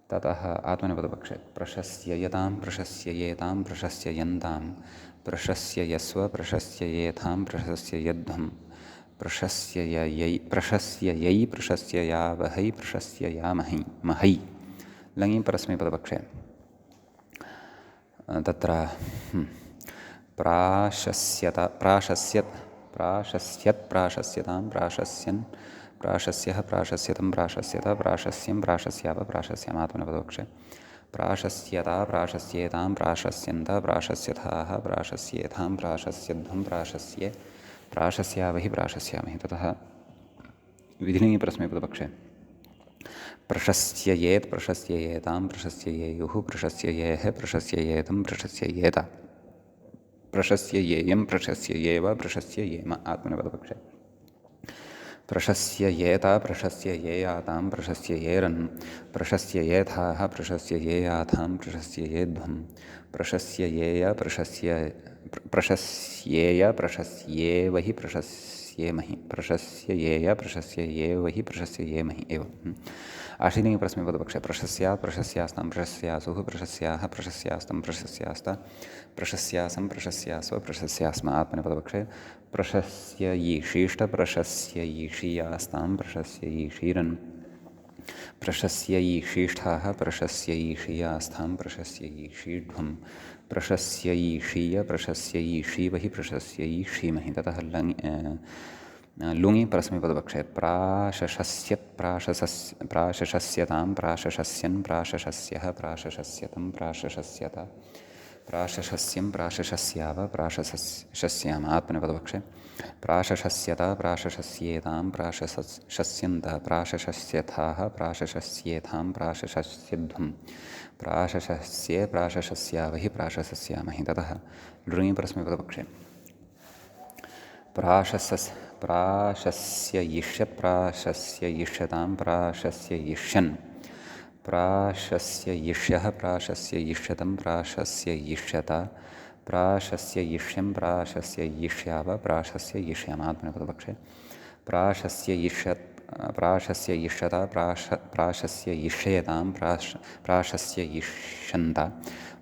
ततः आत्मनेपदपक्षे प्रशस्ययतां प्रशस्ययेतां प्रशस्ययन्तां प्रशस्ययस्व प्रशस्ययेथां प्रशस्ययध्वं प्रशस्ययै प्रशस्ययावहै प्रशस्ययामहि महै। लङि परस्मैपदपक्षे तत्र प्राशस्यत प्राशस्यत् प्राशस्यत् प्राशस्यतां प्राशस्यन् प्राशस्यः प्राशस्यतं प्राशस्यत प्राशस्यं प्राशस्याव प्राशस्याम। आत्मनेपदपक्षे प्राशस्यता प्राशस्येतां प्राशस्यन्त प्राशस्यथाः प्राशस्येथां प्राशस्यध्वं प्राशस्ये प्राशस्यावहि प्राशस्यामहि। ततः विधिलिङि परस्मैपदपक्षे प्रशस्ययेत् प्रशस्ययेतां प्रशस्ययेयुः प्रशस्ययेः प्रशस्ययेतं प्रशस्ययेत प्रशस्ययेयं प्रशस्ययेव प्रशस्ययेम। आत्मनेपदपक्षे प्रशस्ययेत प्रशस्ययेयातां प्रशस्ययेरन् प्रशस्ययेथाः प्रशस्ययेयाथां प्रशस्ययेध्वं प्रशस्ययेय प्रशस्येवहि प्रशस्येमहि प्रशस्ययेय प्रशस्ययेवहि प्रशस्येमहि एवम्। आशीलिङि परस्मैपदपक्षे प्रशस्यात् प्रशस्यास्तां प्रशस्यासुः प्रशस्याः प्रशस्यास्तं प्रशस्यास्त प्रशस्यासं प्रशस्यास्व प्रशस्यास्म। आत्मनेपदपक्षे प्रशस्ययिषीष्ट प्रशस्ययिषीयास्तां प्रशस्ययिषीरन् प्रशस्ययिषीष्ठाः प्रशस्ययिषीयास्थां प्रशस्ययिषीध्वं प्रशस्ययिषीय प्रशस्ययिषीवहि प्रशस्ययिषीमहि। ततः लुङि परस्मैपदपक्षे प्राशशस्यत् प्राशशस्यतां प्राशशस्यन् प्राशशस्यः प्राशशस्यतं प्राशशस्यत प्राशशस्यं प्राशशस्याव प्राशशस्याम। आत्मनेपदपक्षे प्राशशस्यता प्राशशस्येतां प्राशशस्यन्त प्राशशस्यथाः प्राशशस्येथां प्राशशस्यध्वं प्राशशस्ये प्राशशस्यावहि प्राशशस्यामहि। ततः लृङि परस्मैपदपक्षे प्राशस्ययिष्यत् प्राशस्ययिष्यतां प्राशस्ययिष्यन् प्राशस्ययिष्यः प्राशस्ययिष्यतं प्राशस्ययिष्यत प्राशस्ययिष्यं प्राशस्ययिष्याव प्राशस्ययिष्याम। आत्मनेपदपक्षे प्राशस्ययिष्यता प्राशस्ययिष्येतां प्राशस्ययिष्यन्त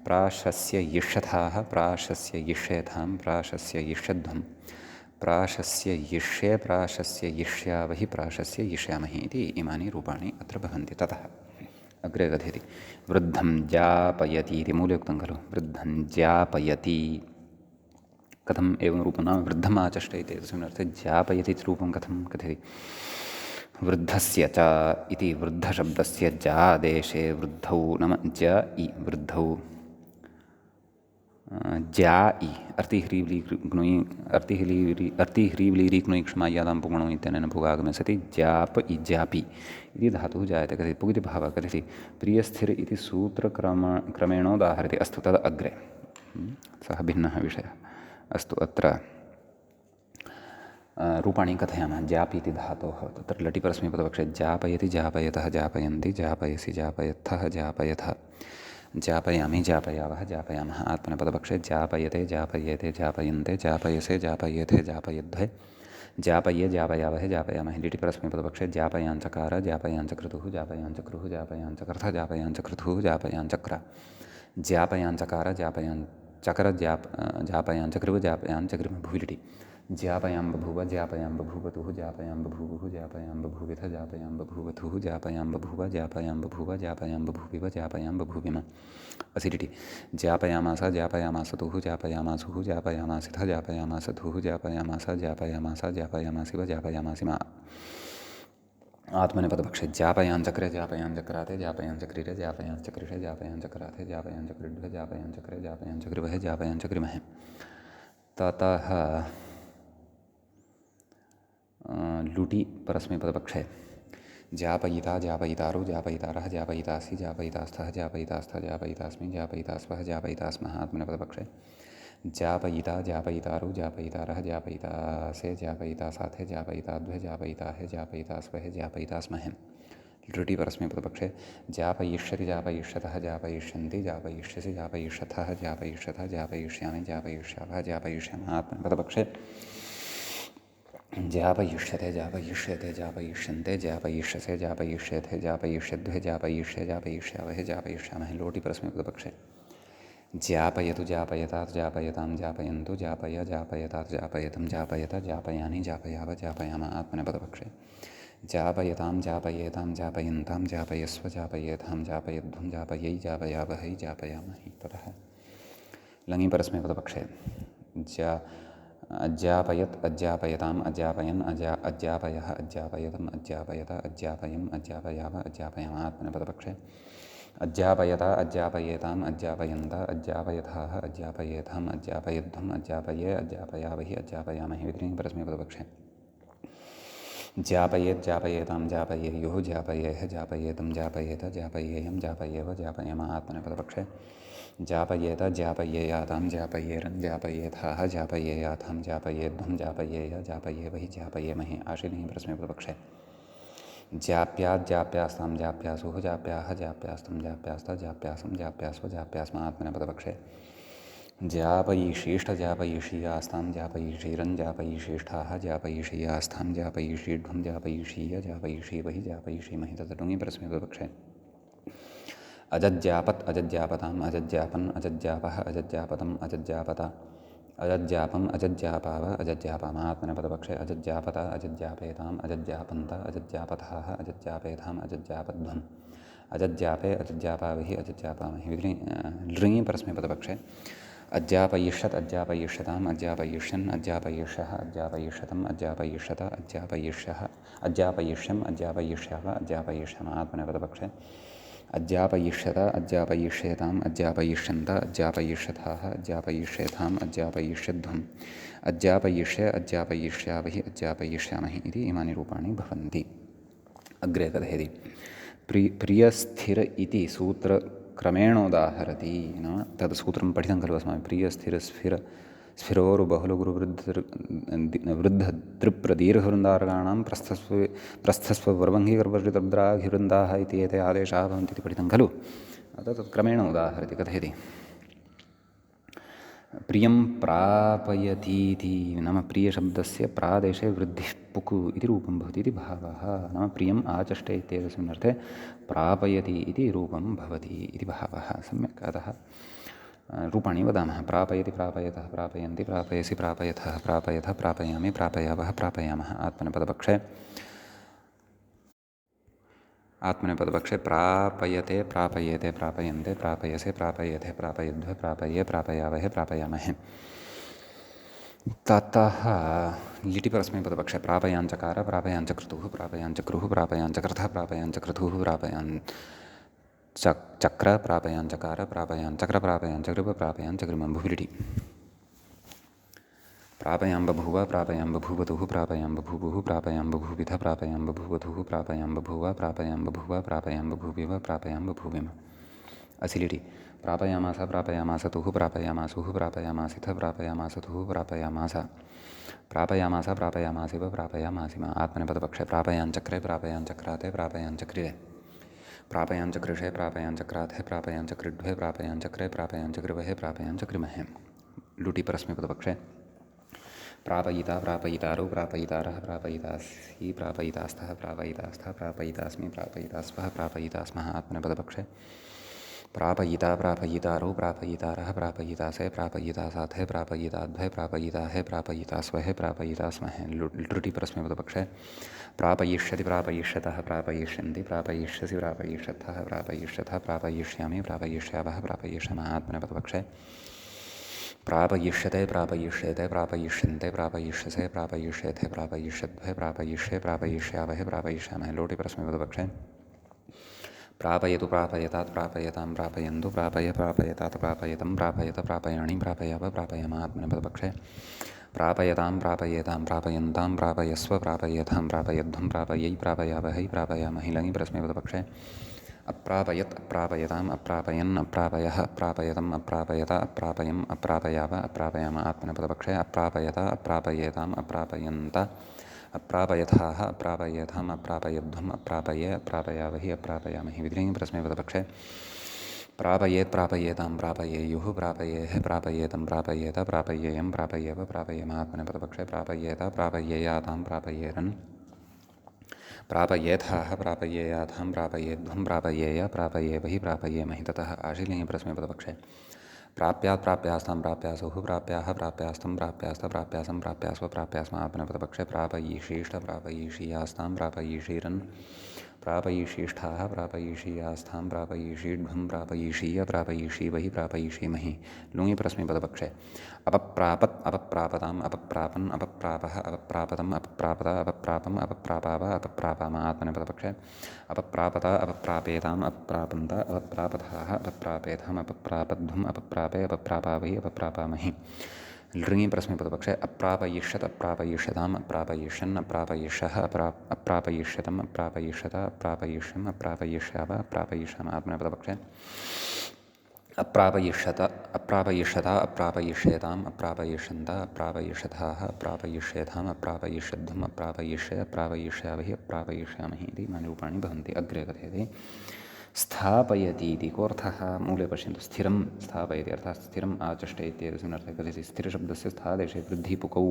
प्राशस्ययिष्यथाः प्राशस्ययिष्येथां प्राशस्ययिष्यध्वं प्राशस्ययिष्ये प्राशस्ययिष्यावहि प्राशस्ययिष्यामहि इति इमानि रूपाणि अत्र भवन्ति। ततः अग्रे कथयति वृद्धं ज्ञापयति इति मूलयुक्तं खलु। वृद्धं ज्ञापयति कथम् एवं रूपं नाम वृद्धम् आचष्ट इति तस्मिन् अर्थे ज्ञापयति इति रूपं कथं कथयति। वृद्धस्य च इति वृद्धशब्दस्य जादेशे वृद्धौ नाम ज इ वृद्धौ ज्या इ अर्तिह्रीव्लीक्ष्मायादां पुगणो इत्यनेन भुगागमे सति ज्याप इ ज्यापि इति धातुः जायते। कथयति पुगिति भावः कथयति प्रियस्थिर इति सूत्रक्रमेणोदाहरति। अस्तु तद् अग्रे सः भिन्नः विषयः। अस्तु अत्र रूपाणि कथयामः। ज्यापि इति धातोः तत्र लटि परस्मैपदपक्षे ज्यापयति ज्यापयतः ज्यापयन्ति ज्यापयसि ज्यापयत्थः ज्यापयथ ज्यापयामि ज्यापयावः ज्यापयामः। आत्मनेपदपक्षे ज्यापयते ज्यापयेते ज्यापयन्ते ज्यापयसे ज्यापयेथे ज्यापयध्वे ज्यापये ज्यापयावहे ज्यापयामहे। लिटि परस्मैपदपक्षे ज्यापयाञ्चकार ज्यापयाञ्चक्रतुः ज्यापयाञ्चक्रुः ज्यापयाञ्चकर्थ ज्यापयाञ्चक्रुतुः ज्यापयाञ्चक्र ज्यापयाञ्चकार ज्यापयाञ्चकर ज्यापयाञ्चकृव ज्यापयाञ्चकृम भुविलिटि ज्यापयां बभूव ज्यापयां बभूवतुः ज्यापयां बभूवुः ज्यापयां बभूविथ ज्यापयां बभूवथुः ज्यापयां बभूव ज्यापयां बभूव ज्यापयां बभूविव ज्यापयां बभूविम। असिलिटि ज्यापयामास ज्यापयामासतुः ज्यापयामासुः ज्यापयामासिथ ज्यापयामासधुः ज्यापयामास ज्यापयामास ज्यापयामासिव ज्यापयामासिम। आत्मनेपदपक्षे ज्यापयाञ्चक्रे ज्यापयाञ्चक्राते ज्यापयाञ्चक्रिरे ज्यापयाञ्चक्रिषे ज्यापयाञ्चक्राते ज्यापयाञ्चक्रिड्वे ज्यापयाञ्चक्रे ज्यापयाञ्चक्रिवहे ज्यापयाञ्चक्रिमहे। ततः लुटि परस्मैपदपक्षे ज्ञापयिता ज्ञापयितारो ज्ञापयितारः ज्ञापयितासि ज्ञापयितास्थः ज्ञापयितास्थ ज्ञापयितास्मि ज्ञापयितास्वः ज्ञापयितास्मः आत्मनेपदपक्षे ज्ञापयिता ज्ञापयितारो ज्ञापयितारः ज्ञापयितासे ज्ञापयितासाथे ज्ञापयिताद्वे ज्ञापयिताहे ज्ञापयितास्वहे ज्ञापयितास्महे लुटि परस्मैपदपक्षे ज्ञापयिष्यति ज्ञापयिष्यतः ज्ञापयिष्यन्ति ज्ञापयिष्यसि ज्ञापयिष्यथः ज्ञापयिष्यतः ज्ञापयिष्यामि ज्ञापयिष्यावः ज्ञापयिष्यामः आत्मनेपदपक्षे ज्ञापयिष्यते ज्ञापयिष्यते ज्ञापयिष्यन्ते ज्ञापयिष्यसे ज्ञापयिष्यथे ज्ञापयिष्यद्वे ज्ञापयिष्ये ज्ञापयिष्यावहे ज्ञापयिष्यामहे लोटि परस्मैपदपक्षे ज्ञापयतु ज्ञापयतात् ज्ञापयतां ज्ञापयन्तु ज्ञापय ज्ञापयतात् ज्ञापयतं ज्ञापयत ज्ञापयानि ज्ञापयाव ज्ञापयाम आत्मनेपदपक्षे ज्ञापयतां ज्ञापयेतां ज्ञापयन्तां ज्ञापयस्व ज्ञापयेतां ज्ञापयध्वं ज्ञापयै ज्ञापयावहै ज्ञापयामहि ततः लङि परस्मैपदपक्षे अज्ञापयत् अज्ञापयताम् अज्ञापयन् अज्ञापयः अज्ञापयतम् अज्ञापयत अज्ञापयम् अज्ञापयाव अज्ञापयाम आत्मनेपदपक्षे अज्ञापयता अज्ञापयेताम् अज्ञापयन्त अज्ञापयथाः अज्ञापयेथाम् अज्ञापयध्वम् अज्ञापये अज्ञापयावहि अज्ञापयामहि विधिलिङ्गि परस्मैपदपक्षे ज्ञापयेत् ज्ञापयेतां ज्ञापयेयुः ज्ञापयेह ज्ञापयेतं ज्ञापयेत ज्ञापयेयं ज्ञापयेव ज्ञापयाम आत्मनेपदपक्षे ज्ञापयेत ज्ञापयेयातां ज्ञापयेरन् ज्ञापयेथाः ज्ञापयेयाथां ज्ञापयेध्वं ज्ञापयेय ज्ञापयेवहि ज्ञापयेमहि आशीलिङ्गि परस्मैपदपक्षे ज्ञाप्यात् ज्ञाप्यास्तां ज्ञाप्यासुः ज्ञाप्याः ज्ञाप्यास्तं ज्ञाप्यास्थ ज्ञाप्यासं ज्ञाप्यास्व ज्ञाप्यास्म आत्मनेपदपक्षे ज्ञापयिषीष्ठ ज्ञापयिषीयास्तां ज्ञापयिषीरन् ज्ञापयिषीष्ठाः ज्ञापयिषीयास्थां ज्ञापयिषीढ्वं ज्ञापयिषीय ज्ञापयिषीवहि ज्ञापयिषीमहि तदटुङि परस्मैपदपक्षे अजज्ञापत् अजज्ञापताम् अजज्ञापन् अजज्ञापः अजज्ञापतम् अजज्ञापत अजज्ञापम् अजज्ञापाव अजज्ञापाम आत्मनेपदपक्षे अजज्ञापत अजज्ञापेताम् अजज्ञापन्त अजज्ञापथाः अजज्ञापेताम् अजज्ञापध्वम् अजज्ञापे अजज्ञापावहि अजज्ञापामहि लृङि परस्मैपदपक्षे अज्ञापयिष्यत् अज्ञापयिष्यताम् अज्ञापयिष्यन् अज्ञापयिष्यः अज्ञापयिष्यतम् अज्ञापयिष्यत अज्ञापयिष्यः अज्ञापयिष्यम् अज्ञापयिष्याव अज्ञापयिष्याम आत्मनेपदपक्षे अज्ञापयिष्यत अज्ञापयिष्येताम् अज्ञापयिष्यन्त अज्ञापयिष्यथाः अज्ञापयिष्येथाम् अज्ञापयिष्यध्वम् अज्ञापयिष्ये अज्ञापयिष्यावहि अज्ञापयिष्यामहि इति इमानि रूपाणि भवन्ति अग्रे कथयति प्रियस्थिर इति सूत्रक्रमेणोदाहरति नाम तद् सूत्रं पठितं खलु अस्माभिः प्रियस्थिरस्फिर स्फिरोरुबहुलगुरुवृद्धदृप्रदीर्घवृन्दारकाणां प्रस्थस्ववर्वङ्गिगर्भृतद्राघिवृन्दाः इति एते आदेशाः भवन्ति इति पठितं खलु अतः तत् क्रमेण उदाहरति कथयति प्रियं प्रापयतीति नाम प्रियशब्दस्य प्रादेशे वृद्धिः पुक् इति रूपं भवति इति भावः नाम प्रियम् आचष्टे इत्येतस्मिन् अर्थे प्रापयति इति रूपं भवति इति भावः सम्यक् अतः रूपाणि वदामः प्रापयति प्रापयतः प्रापयन्ति प्रापयसि प्रापयथः प्रापयथ प्रापयामि प्रापयावः प्रापयामः आत्मनेपदपक्षे प्रापयते प्रापयेते प्रापयन्ते प्रापयसे प्रापयेथे प्रापयध्वे प्रापये प्रापयावहे प्रापयामहे ततः लिटि परस्मैपदपक्षे प्रापयाञ्चकार प्रापयाञ्चक्रतुः प्रापयाञ्चक्रुः प्रापयाञ्चक्रतः प्रापयाञ्चक्रतुः चक्र प्रापयाञ्चकार प्रापयाञ्चक्र प्रापयाञ्चकृप प्रापयाञ्चकृम भुविलिटि प्रापयां बभूव प्रापयां बभूवतुः प्रापयां बभूवुः प्रापयां बभूविथ प्रापयां बभूवधुः प्रापयां बभूव प्रापयां बभूव प्रापयां बभूविव प्रापयां बभूविम असिलिटि प्रापयामास प्रापयामासतुः प्रापयामासुः प्रापयामासिथ प्रापयामासतुः प्रापयामास प्रापयामास प्रापयामासिव प्रापयामासिम आत्मनेपदपक्षे प्रापयाञ्चक्रे प्रापयाञ्चक्राते प्रापयाञ्चक्रिरे प्रापयाञ्चकृषे प्रापयाञ्चक्राथे प्रापयाञ्चक्रिड्वे प्रापयाञ्चक्रे प्रापयाञ्चकृवहे प्रापयाञ्चकृमहे लुटि परस्मैपदपक्षे प्रापयिता प्रापयितारो प्रापयितारः प्रापयितासि प्रापयितास्थः प्रापयितास्थ प्रापयितास्मि प्रापयितास्वः प्रापयितास्मः आत्मनेपदपक्षे प्रापयिता प्रापयितारो प्रापयितारः प्रापयितासे प्रापयितासाथे प्रापयिताद्वे प्रापयिताहे प्रापयितास्वहे प्रापयितास्महे लृटि परस्मैपदपक्षे प्रापयिष्यति प्रापयिष्यतः प्रापयिष्यन्ति प्रापयिष्यसि प्रापयिष्यथः प्रापयिष्यथ प्रापयिष्यामि प्रापयिष्यावः प्रापयिष्यामः आत्मनेपदपक्षे प्रापयिष्यते प्रापयिष्येते प्रापयिष्यन्ते प्रापयिष्यसे प्रापयिष्येथे प्रापयिष्यद्वे प्रापयिष्ये प्रापयिष्यावहे प्रापयिष्यामहे लोटि परस्मैपदपक्षे प्रापयतु प्रापयतात् प्रापयतां प्रापयन्तु प्रापयतात् प्रापयतं प्रापयत प्रापयाणि प्रापयाव प्रापयाम आत्मनेपदपक्षे प्रापयतां प्रापयेतां प्रापयन्तां प्रापयस्व प्रापयेतां प्रापयध्वं प्रापयै प्रापयावहै प्रापयामहि लङि परस्मैपदपक्षे अप्रापयत् अप्रापयताम् अप्रापयन् अप्रापयः अप्रापयतम् अप्रापयत अप्रापयम् अप्रापयाव अप्रापयाम आत्मनेपदपक्षे अप्रापयता अप्रापयेताम् अप्रापयन्त अप्रापयथाः अप्रापयेथाम् अप्रापयध्वम् अप्रापये अप्रापयावहि अप्रापयामहि विधिलिङ्गि परस्मैपदपक्षे प्रापयेत् प्रापयेतां प्रापयेयुः प्रापयेः प्रापयेतं प्रापयेत प्रापयेयं प्रापयेव प्रापयेम आत्मनेपदपक्षे प्रापयेत प्रापयेयातां प्रापयेरन् प्रापयेथाः प्रापयेयाथां प्रापयेध्वं प्रापयेय प्रापयेवहि प्रापयेमहि ततः आशीलिङ्गि परस्मैपदपक्षे प्राप्यात् प्राप्यास्तां प्राप्यासुः प्राप्याः प्राप्यास्तं प्राप्यास्त प्राप्यासं प्राप्यास्व प्राप्यास्म आत्मनेपदपक्षे प्रापयीषीष्ट प्रापयीषीयास्तां प्रापयीषीरन् प्रापयीषीष्ठाः प्रापयीषीयास्थां प्रापयीषीढ्वं प्रापयीषीय प्रापयीषीवहि प्रापयीषीमहि लुङि परस्मैपदपक्षे अपप्रापत् अपप्रापताम् अपप्रापन् अपप्रापः अपप्रापतम् अपप्रापत अपप्रापम् अपप्रापाव अपप्रापाम आत्मनेपदपक्षे अपप्रापत अपप्रापेताम् अपप्रापन्त अपप्रापथाः अपप्रापेताम् अपप्रापध्वम् अपप्रापे अपप्रापावहि अपप्रापामहि लृङि परस्मैपदपक्षे अप्रापयिष्यत् अप्रापयिष्यताम् अप्रापयिष्यन् अप्रापयिष्यः अप्रापयिष्यतम् अप्रापयिष्यत अप्रापयिष्यम् अप्रापयिष्याव अप्रापयिष्याम आत्मनेपदपक्षे अप्रापयिष्यत अप्रापयिष्यता अप्रापयिष्येताम् अप्रापयिष्यन्त अप्रापयिष्यथाः अप्रापयिष्येताम् अप्रापयिष्यध्वम् अप्रापयिष्य अप्रापयिष्यावहि अप्रापयिष्यामहि इति इमानि रूपाणि भवन्ति अग्रे कथयति स्थापयति इति कोऽर्थः मूले पश्यन्तु स्थिरं स्थापयति अर्थात् स्थिरम् आचष्टे इत्येतस्मिन् अर्थे कथयति स्थिरशब्दस्य स्थादेशे वृद्धिपुकौ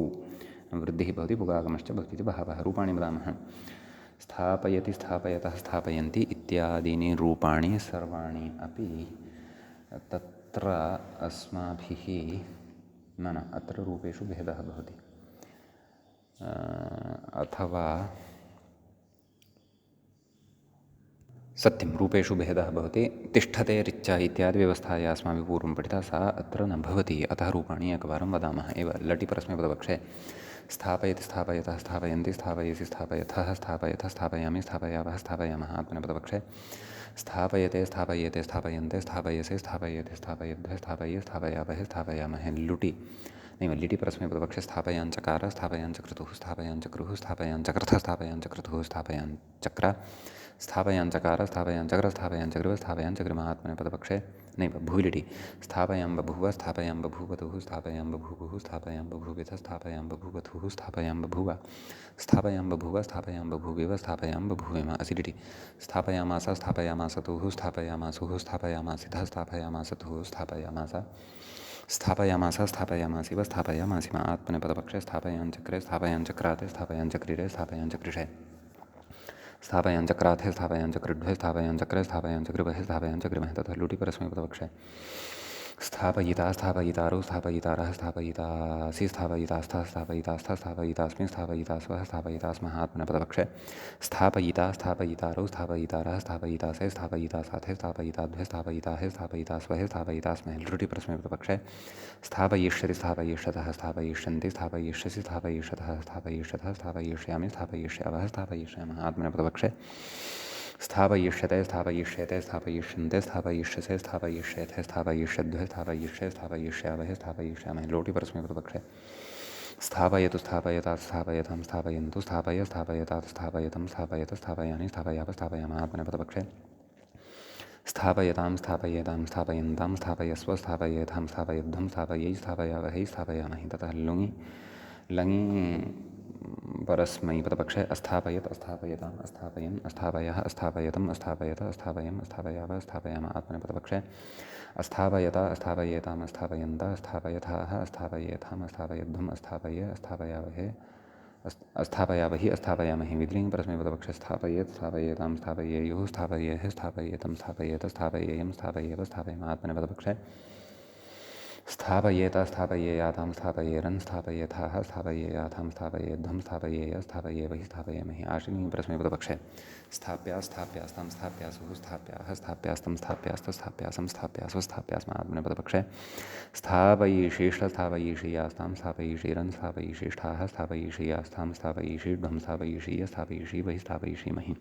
वृद्धिः भवति पुगागमश्च भवति इति बहवः रूपाणि वदामः स्थापयति स्थापयतः स्थापयन्ति इत्यादीनि रूपाणि सर्वाणि अपि तत्र अस्माभिः न अत्र रूपेषु भेदः भवति अथवा सत्यं रूपेषु भेदः भवति तिष्ठते रिच्च इत्यादि व्यवस्थाया अस्माभिः पूर्वं पठिता सा अत्र न भवति अतः रूपाणि एकवारं वदामः एव लटि परस्मैपदपक्षे स्थापयति स्थापयतः स्थापयन्ति स्थापयसि स्थापयथः स्थापयथ स्थापयामि स्थापयावः स्थापयामः आत्मनेपदपक्षे स्थापयते स्थापयेते स्थापयन्ते स्थापयसे स्थापयेते स्थापयध्वे स्थापये स्थापयावहे स्थापयामहे लुटि नैव लिटि परस्मैपदपक्षे स्थापयाञ्चकार स्थापयाञ्चक्रतुः स्थापयाञ्चक्रुः स्थापयाञ्चक्रथ स्थापयाञ्चक्रतुः स्थापयाञ्चक्र स्थापयाञ्चकार स्थापयाञ्चक्र स्थापयाञ्चकृ स्थापयाञ्चकृम आत्मनेपदपक्षे नैव भूलिटि स्थापयां बभूव स्थापयां बभूवतुः स्थापयां बभूवुः स्थापयां बभूविथ स्थापयां बभूवथुः स्थापयां बभूव स्थापयां बभूव स्थापयां बभूविव स्थापयां बभूविम असिलिटि स्थापयामास स्थापयामासतुः स्थापयामासुः स्थापयामासिथः स्थापयामासतुः स्थापयामास स्थापयामास स्थापयामासिव स्थापयामासिम आत्मनेपदपक्षे स्थापयाञ्चक्रे स्थापयाञ्चक्राते स्थापयाञ्चक्रीरे स्थापयाञ्चकृषे स्थापयाञ्चक्राथे स्थापयाञ्चकृड्वे स्थापयाञ्चक्रे स्थापयाञ्चकृभे स्थापयाञ्चकृमहे तथा लुटि परस्मैपदपक्षे स्थापयिता स्थापयितारौ स्थापयितारः स्थापयितासि स्थापयितास्थः स्थापयितास्थ स्थापयितास्मि स्थापयितास्वः स्थापयितास्मः आत्मनेपदपक्षे स्थापयिता स्थापयितारौ स्थापयितारः स्थापयितासे स्थापयितासाथे स्थापयिताद्वे स्थापयिताहे स्थापयितास्वहे स्थापयितास्महे लृटि परस्मैपदपक्षे स्थापयिष्यति स्थापयिष्यतः स्थापयिष्यन्ति स्थापयिष्यसि स्थापयिष्यतः स्थापयिष्यतः स्थापयिष्यामि स्थापयिष्यावः स्थापयिष्यामः आत्मनेपदपक्षे स्थापयिष्यते स्थापयिष्येते स्थापयिष्यन्ते स्थापयिष्यसे स्थापयिष्येथे स्थापयिष्यद्वे स्थापयिष्ये स्थापयिष्यावहे स्थापयिष्यामहे लोटि परस्मैपदपक्षे स्थापयतु स्थापयतात् स्थापयतां स्थापयन्तु स्थापय स्थापयतात् स्थापयतं स्थापयत स्थापयानि स्थापयाव स्थापयाम आत्मनेपदपक्षे स्थापयतां स्थापयेतां स्थापयन्तां स्थापयस्व स्थापयेतां स्थापयध्वं स्थापयै स्थापयावहै स्थापयामहि ततः लङि परस्मैपदपक्षे अस्थापयत् अस्थापयताम् अस्थापयन् अस्थापयः अस्थापयतम् अस्थापयत अस्थापयम् अस्थापयाव स्थापयाम आत्मनेपदपक्षे अस्थापयत अस्थापयेताम् अस्थापयन्त अस्थापयथाः अस्थापयेथाम् अस्थापयध्वम् अस्थापय अस्थापयावहे अस्थापयावहि अस्थापयामहि विधिलिङ्गि परस्मैपदपक्षे स्थापयेत् स्थापयेतां स्थापयेयुः स्थापयेः स्थापयेतं स्थापयेत स्थापयेयं स्थापयेव स्थापयाम आत्मनेपदपक्षे स्थापयेत स्थापयेयातां स्थापयेरन् स्थापयेथाः स्थापयेयाथां स्थापयेध्वं स्थापयेय स्थापयेवहि स्थापयामहि आशीलिङ्गि परस्मैपदपक्षे स्थाप्या स्थाप्यास्तां स्थाप्यासुः स्थाप्याः स्थाप्यास्तं स्थाप्यास्त स्थाप्यासं स्थाप्यास्व स्थाप्यास्म आत्मनेपदपक्षे स्थापयिषीष्ट स्थापयिषीयास्तां स्थापयिषीरन् स्थापयिषीष्ठाः स्थापयिषीयास्थां स्थापयिषीढ्वं स्थापयिषीय स्थापयिषीवहि स्थापयिषीमहि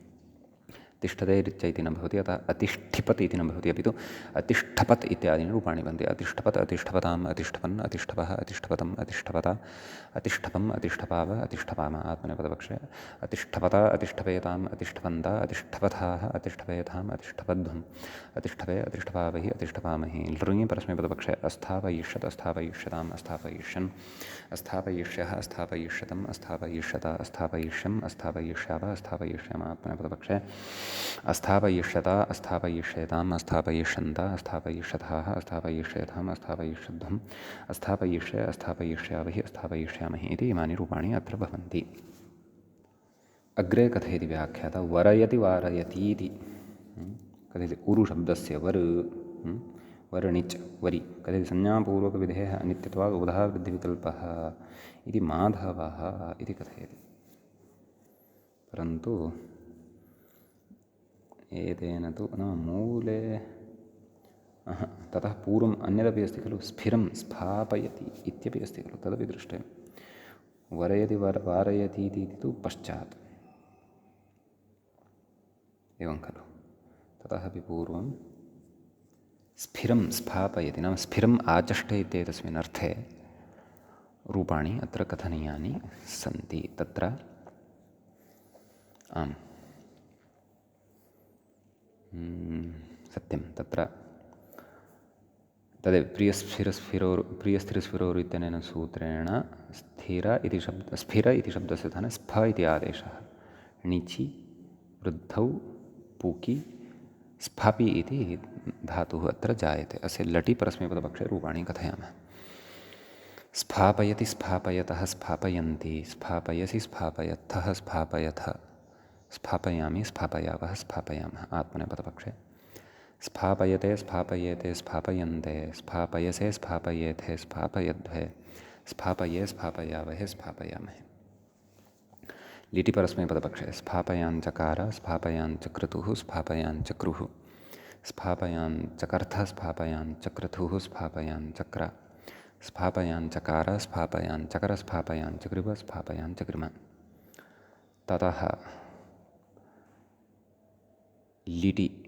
तिष्ठतेरिच्च न भवति, अतः अतिष्ठिपत् इति न भवति, अपि तु अतिष्ठपत् इत्यादीनि रूपाणि भवन्ति। अतिष्ठपत्, अतिष्ठपताम्, अतिष्ठपन्, अतिष्ठपः, अतिष्ठपतम्, अतिष्ठपता, अतिष्ठपम्, अतिष्ठपाव, अतिष्ठपाम। आत्मनेपदपक्षे अतिष्ठपता, अतिष्ठपेताम्, अतिष्ठपन्ता, अतिष्ठपथाः, अतिष्ठपेताम्, अतिष्ठपध्वम्, अतिष्ठपे, अतिष्ठपावहि, अतिष्ठपामहि। लृङि परस्मैपदपक्षे अस्थापयिष्यत्, अस्थापयिष्यताम्, अस्थापयिष्यन्, अस्थापयिष्यः, अस्थापयिष्यतम्, अस्थापयिष्यता, अस्थापयिष्यम्, अस्थापयिष्याव, अस्थापयिष्याम। आत्मनेपदपक्षे अस्थापयिष्यता, अस्थापयिष्येताम्, अस्थापयिष्यन्त, अस्थापयिष्यथाः, अस्थापयिष्येथाम्, अस्थापयिष्यध्वम्, अस्थापयिष्ये, अस्थापयिष्यावहि, अस्थापयिष्यामहि इति इमानि रूपाणि अत्र भवन्ति। अग्रे कथयति व्याख्याता वरयति वारयतीति। कथयति उरुशब्दस्य वर्णिच् वरि कथयति संज्ञापूर्वकविधेयः अनित्यत्वात् उदावृद्धिविकल्पः इति माधवः इति कथयति। परन्तु एतेन तु न मूले ततः पूर्वम् अन्यदपि अस्ति खलु, स्फिरं स्फापयति इत्यपि अस्ति खलु, तदपि दृष्टव्यं। वरयति वारयति इति तु पश्चात्, एवं खलु। ततः अपि पूर्वं स्फिरं स्फापयति, नाम स्फिरम् आचष्टे इत्येतस्मिन् अर्थे रूपाणि अत्र कथनीयानि सन्ति। तत्र आम् सत्यं, तत्र तदेव प्रियस्थिरस्फिरोर् इत्यनेन सूत्रेण स्फिर इति शब्दस्य स्थाने स्फ इति आदेशः णिचि वृद्धौ पूकि स्फापि इति धातुः अत्र जायते। अस्य लटि परस्मैपदपक्षे रूपाणि कथयामः। स्फापयति, स्फापयतः, स्फापयन्ति, स्फापयसि, स्फापयत्थः, स्फापयथ, स्फापयामि, स्फापयावः, स्फापयामः। आत्मनेपदपक्षे स्फापयते, स्फापयेते, स्फापयन्ते, स्फापयसे, स्फापयेथे, स्फापयध्वे, स्फापये, स्फापयावहे, स्फापयामहे। लिटि परस्मैपदपक्षे स्फापयाञ्चकार, स्फापयाञ्चक्रतुः, स्फापयाञ्चक्रुः, स्फापयाञ्चकर्थ, स्फापयाञ्चक्रतुः, स्फापयाञ्चक्र, स्फापयाञ्चकार, स्फापयाञ्चकर, स्फापयाञ्चकृप, स्फापयाञ्चकृम। ततः लिटि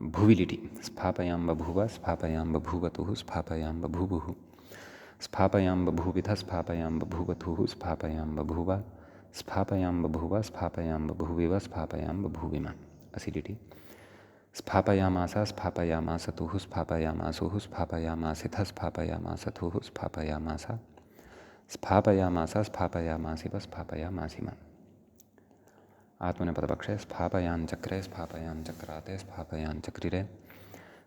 भुवि लिटि स्फापयां बभूव, स्थापयां बभूवतुः, स्थापयां बभूवुः, स्थापयां बभूविथ, स्थापयां बभूवथुः, स्थापयां बभूव, स्थापयां बभूव, स्थापयां बभूविव, स्थापयां बभूविम। असि लिटि स्थापयामास, स्थापयामासतुः, स्थापयामासुः, स्थापयामासिथ, स्थापयामासथुः, स्थापयामास, स्थापयामास, स्थापयामासिव, स्थापयामासिम। आत्मनेपदपक्षे स्थापयाञ्चक्रे, स्थापयाञ्चक्राते, स्थापयाञ्चक्रिरे,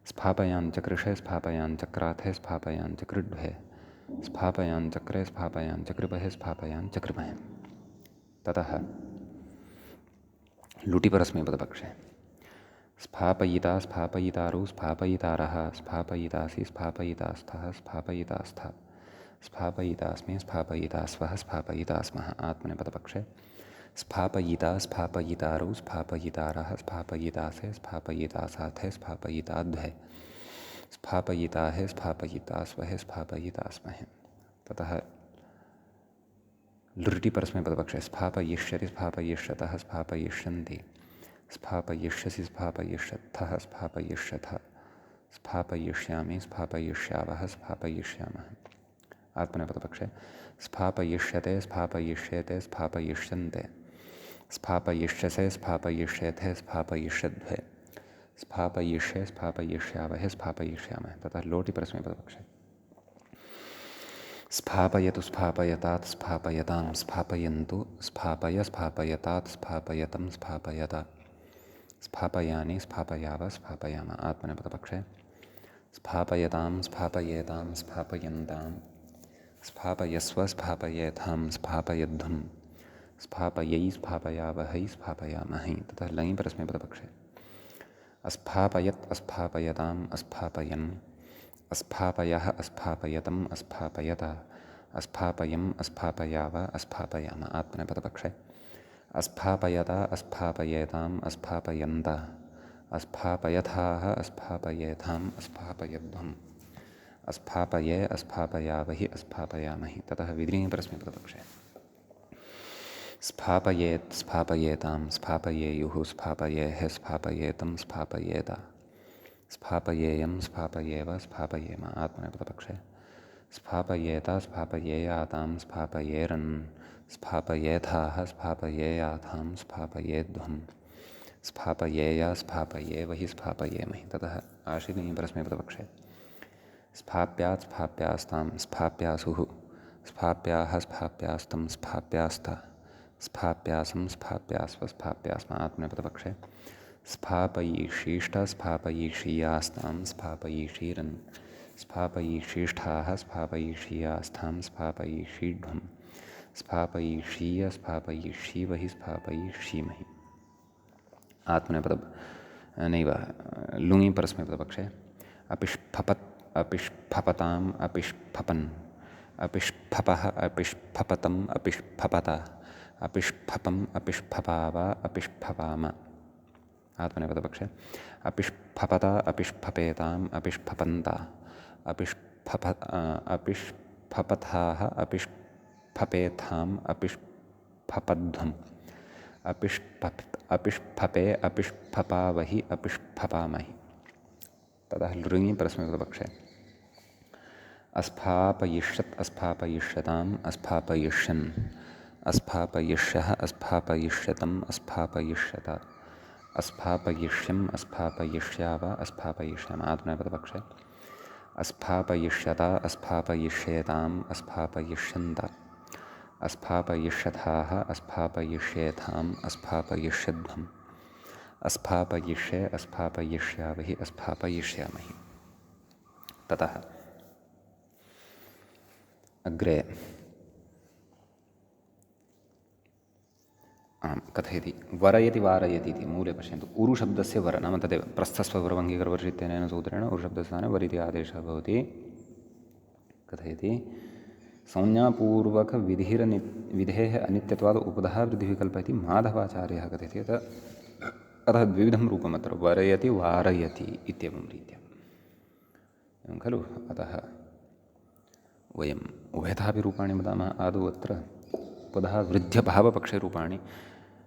स्थापयाञ्चकृषे, स्थापयाञ्चक्राथे, स्थापयाञ्चकृड्भे, स्थापयाञ्चक्रे, स्थापयाञ्चकृपहे, स्थापयाञ्चकृमहे। ततः लुटि परस्मैपदपक्षे स्थापयिता, स्थापयितारौ, स्थापयितारः, स्थापयितासि, स्थापयितास्थः, स्थापयितास्थ, स्थापयितास्मि, स्थापयितास्वः, स्थापयितास्मः। आत्मनेपदपक्षे स्थापयिता, स्थापयितारौ, स्थापयितारः, स्थापयितासे, स्थापयितासाथे, स्थापयिताद्वे, स्थापयिताहे, स्थापयितास्वहे, स्थापयितास्महे। ततः लृटि परस्मैपदपक्षे स्थापयिष्यति, स्थापयिष्यतः, स्थापयिष्यन्ति, स्थापयिष्यसि, स्थापयिष्यत्थः, स्थापयिष्यथ, स्थापयिष्यामि, स्थापयिष्यावः, स्थापयिष्यामः। आत्मनेपदपक्षे स्थापयिष्यते, स्थापयिष्येते, स्थापयिष्यन्ते, स्थापयिष्यसे, स्थापयिष्येथे, स्थापयिष्यद्वे, स्थापयिष्ये, स्थापयिष्यावहे, स्थापयिष्यामः। ततः लोटि परस्मैपदपक्षे स्थापयतु, स्थापयतात्, स्थापयतां, स्थापयन्तु, स्थापय, स्थापयतात्, स्थापयतं, स्थापयत, स्थापयानि, स्थापयाव, स्थापयाम। आत्मनेपदपक्षे स्थापयतां, स्थापयेतां, स्थापयन्तां, स्थापयस्व, स्थापयेथां, स्थापयध्वं, स्थापयै, स्थापयावहै, स्थापयामहि। ततः लङि परस्मैपदपक्षे अस्थापयत्, अस्थापयताम्, अस्थापयन्, अस्थापयः, अस्थापयतम्, अस्थापयत, अस्थापयम्, अस्थापयाव, अस्थापयाम। आत्मनेपदपक्षे अस्थापयत, अस्थापयेताम्, अस्थापयन्त, अस्थापयथाः, अस्थापयेथाम्, अस्थापयध्वम्, अस्थापये, अस्थापयावहि, अस्थापयामहि। ततः विधिः परस्मैपदपक्षे स्फापयेत् स्फापयेतां स्फापयेयुः स्फापयेः स्फापयेतं स्फापयेत स्फापयेयं स्फापयेव स्फापयेम आत्मनेपदपक्षे स्फापयेत स्फापयेयातां स्फापयेरन् स्फापयेथाः स्फापयेयाथां स्फापयेध्वं स्फापयेय स्फापयेवहि स्फापयेमहि। ततः आशीर्णीं परस्मैपदपक्षे स्फाप्यात् स्फाप्यास्तां स्फाप्यासुः स्फाप्याः स्फाप्यास्तं स्फाप्यास्त स्फाप्यासं स्फाप्यास्व स्फाप्यास्म आत्मनेपदपक्षे स्फापयिषीष्ट स्फापयिषीयास्तां स्फापयिषीरन् स्फापयिषीष्ठाः स्फापयिषीयास्थां स्फापयिषीढ्वं स्फापयिषीय स्फापयिषीवहि स्फापयिषीमहि आत्मनेपद नैव लुङि परस्मैपदपक्षे अपिष्फपत् अपिष्फपताम् अपिष्फपन् अपिष्फपः अपिष्फपतम् अपिष्फपत अपिष्फपम् अपिष्फपाव अपिष्फपाम आत्मनेपदपक्षे अपिष्फपत अपिष्फपेताम् अपिष्फपन्त अपिष्फपथाः अपिष्फपेथाम् अपिष्फपध्वम् अपिष्फपे अपिष्फपावहि अपिष्फपामहि। ततः लृङि परस्मैपदपक्षे अस्फापयिष्यत् अस्फापयिष्यताम् अस्फापयिष्यन् अस्फापयिष्यः अस्फापयिष्यतम् अस्फापयिष्यत अस्फापयिष्यम् अस्फापयिष्याव अस्फापयिष्याम आत्मनेपदपक्षे अस्फापयिष्यत अस्फापयिष्येताम् अस्फापयिष्यन्त अस्फापयिष्यथाः अस्फापयिष्येथाम् अस्फापयिष्यध्वम् अस्फापयिष्ये अस्फापयिष्यावहि अस्फापयिष्यामहि। ततः अग्रे कथयति वरयति वारयति इति मूले पश्यन्तु उरुशब्दस्य वर नाम तदेव प्रस्थस्वरवङ्गिकरवर्षित्यनेन सूत्रेण उरुशब्दस्थाने वरिति आदेशः भवति। कथयति संज्ञापूर्वकविधेः अनित्यत्वात् उपधा वृद्धिविकल्पः इति माधवाचार्यः कथयति। अतः द्विविधं रूपम् अत्र वरयति वारयति इत्येवं रीत्या एवं खलु। अतः वयम् उभयथापि रूपाणि वदामः। आदौ अत्र उपधा वृद्ध्यभावपक्षे रूपाणि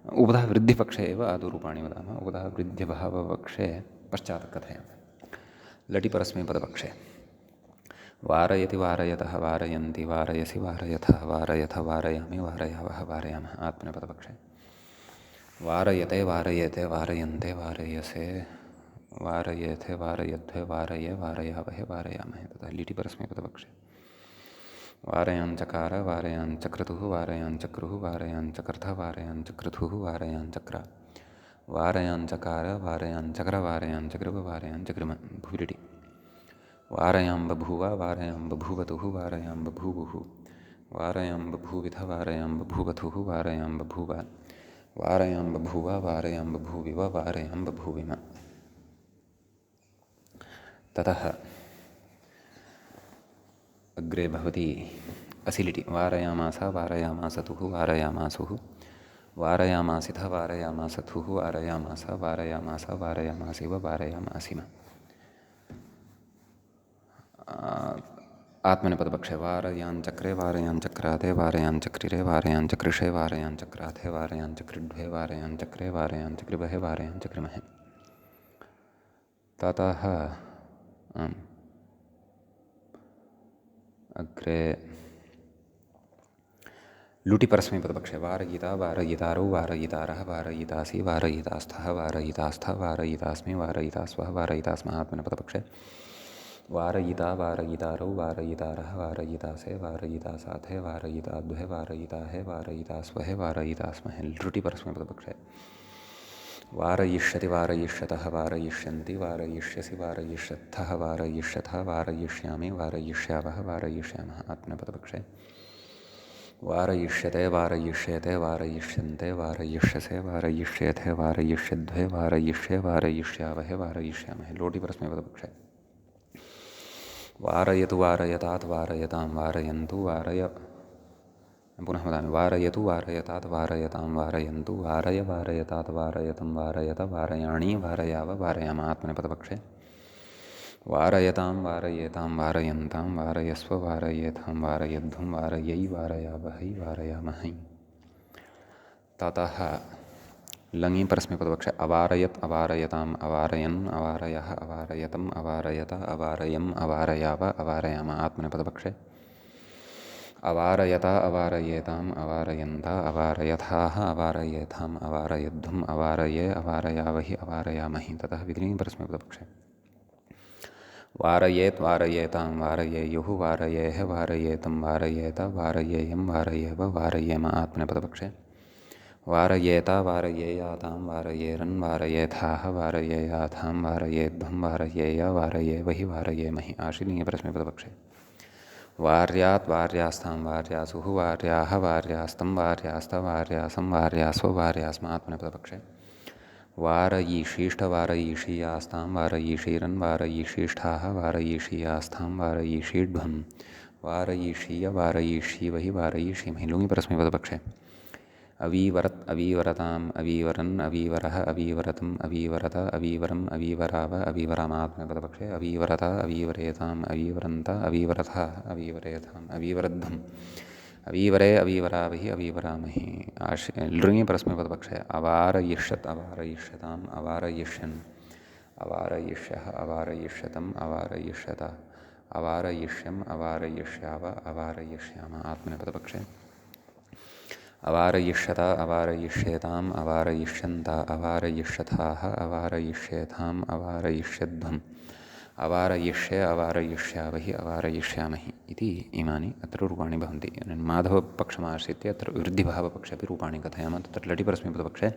उपधा वृद्धिपक्षे एव आदौ रूपाणि वदामः। उपधा वृद्ध्यभावपक्षे पश्चात् कथयामः। लटि परस्मैपदपक्षे वारयति वारयतः वारयन्ति वारयसि वारयथः वारयथ वारयामि वारयावः वारयामः आत्मनेपदपक्षे वारयते वारयेते वारयन्ते वारयसे वारयेथे वारयध्वे वारये वारयावहे वारयामहे। तथा लिटि परस्मैपदपक्षे वारयाञ्चकार वारयाञ्चक्रतुः वारयाञ्चक्रुः वारयाञ्चकर्थ वारयाञ्चक्रतुः वारयाञ्चक्र वारयाञ्चकार वारयाञ्चक्र वारयाञ्चकृव वारयाञ्चकृम भुरिटि वारयां बभूव वारयां बभूवतुः वारयां बभूवुः वारयां बभूविथ वारयां बभूवथुः वारयां बभूव वारयां बभूव वारयां बभूविव वारयां बभूविम। ततः अग्रे भवति असिलिटि वारयामास वारयामासतुः वारयामासुः वारयामासिथ वारयामासथुः वारयामास वारयामास वारयामासिव वारयामासिम आत्मनेपदपक्षे वारयाञ्चक्रे वारयाञ्चक्राते वारयाञ्चक्रिरे वारयाञ्चकृषे वारयाञ्चक्राथे वारयाञ्चक्रिड्वे वारयाञ्चक्रे वारयाञ्चक्रिवहे वारयाञ्चक्रिमहे। ततः अग्रे लुटि परस्मैपदपक्षे वारयिता वारयितारौ वारयितारः वारयितासि वारयितास्थः वारयितास्थ वारयितास्मि वारयितास्वः वारयितास्मः आत्मनेपदपक्षे वारयिता वारयितारौ वारयितारः वारयितासे वारयितासाथे वारयिताद्वे वारयिताहे वारयितास्वहे वारयितास्महे। लृटि परस्मैपदपक्षे वारयिष्यति वारयिष्यतः वारयिष्यन्ति वारयिष्यसि वारयिष्यत्थः वारयिष्यथ वारयिष्यामि वारयिष्यावः वारयिष्यामः आत्मनेपदपक्षे वारयिष्यते वारयिष्येते वारयिष्यन्ते वारयिष्यसे वारयिष्येथे वारयिष्यद्वे वारयिष्ये वारयिष्यावहे वारयिष्यामहे। लोटि परस्मैपदपक्षे वारयतु वारयतात् वारयतां वारयन्तु वारय पुनः वदामि वारयतु वारयतात् वारयतां वारयन्तु वारय वारयतात् वारयतं वारयत वारयाणि वारयाव वारयाम आत्मनेपदपक्षे वारयतां वारयेतां वारयन्तां वारयस्व वारयेथां वारयध्वं वारयै वारयावहै वारयामहै। ततः लङि परस्मैपदपक्षे अवारयत् अवारयताम् अवारयन् अवारयः अवारयतम् अवारयत अवारयम् अवारयाव अवारयाम आत्मनेपदपक्षे अवारयत अवारयेताम् अवारयन्त अवारयथाः अवारयेथाम् अवारयध्वम् अवारये अवारयावहि अवारयामहि ततः विधिलिङ्गि परस्मैपदपक्षे वारयेत् वारयेतां वारयेयुः वारयेः वारयेतं वारयेत वारयेयं वारयेव वारयेम आत्मनेपदपक्षे वारयेत वारयेयातां वारयेरन् वारयेथाः वारयेयाथां वारयेध्वं वारयेय वारयेवहि वारयेमहि आश्रीलिङ्गे परस्मैपदपक्षे वार्यात् वार्यास्तां वार्यासुः वार्याः वार्यास्तं वार्यास्त वार्यासं वार्यास्व वार्यास्म आत्मनेपदपक्षे वारयीषीष्ठ वारयीषीयास्तां वारयीषीरन् वारयीषीष्ठाः वारयीषीयास्थां वारयीषीड्वं वारयीषीय वारयीषीवहि वारयीषीमहि लुङि परस्मैपदपक्षे अवीवरत् अवीवरताम् अवीवरन् अवीवरः अवीवरतम् अवीवरत अवीवरम् अवीवराव अवीवरामात्मनेपदपक्षे अवीवरत अवीवरेताम् अवीवरन्त अवीवरथः अवीवरेताम् अवीवरध्वम् अवीवरे अवीवरावहि अवीवरामहि लृङि परस्मैपदपक्षे अवारयिष्यत् अवारयिष्यताम् अवारयिष्यन् अवारयिष्यः अवारयिष्यतम् अवारयिष्यत अवारयिष्यम् अवारयिष्याव अवारयिष्याम आत्मनेपदपक्षे अवारयिष्यत अवारयिष्येताम् अवारयिष्यन्त अवारयिष्यथाः अवारयिष्येथाम् अवारयिष्यध्वम् अवारयिष्ये अवारयिष्यावहि अवारयिष्यामहि इति इमानि अत्र रूपाणि भवन्ति माधवपक्षमाश्रित्य अत्र वृद्धिभावपक्षे अपि रूपाणि कथयामः तत्र लटि परस्मैपदपक्षे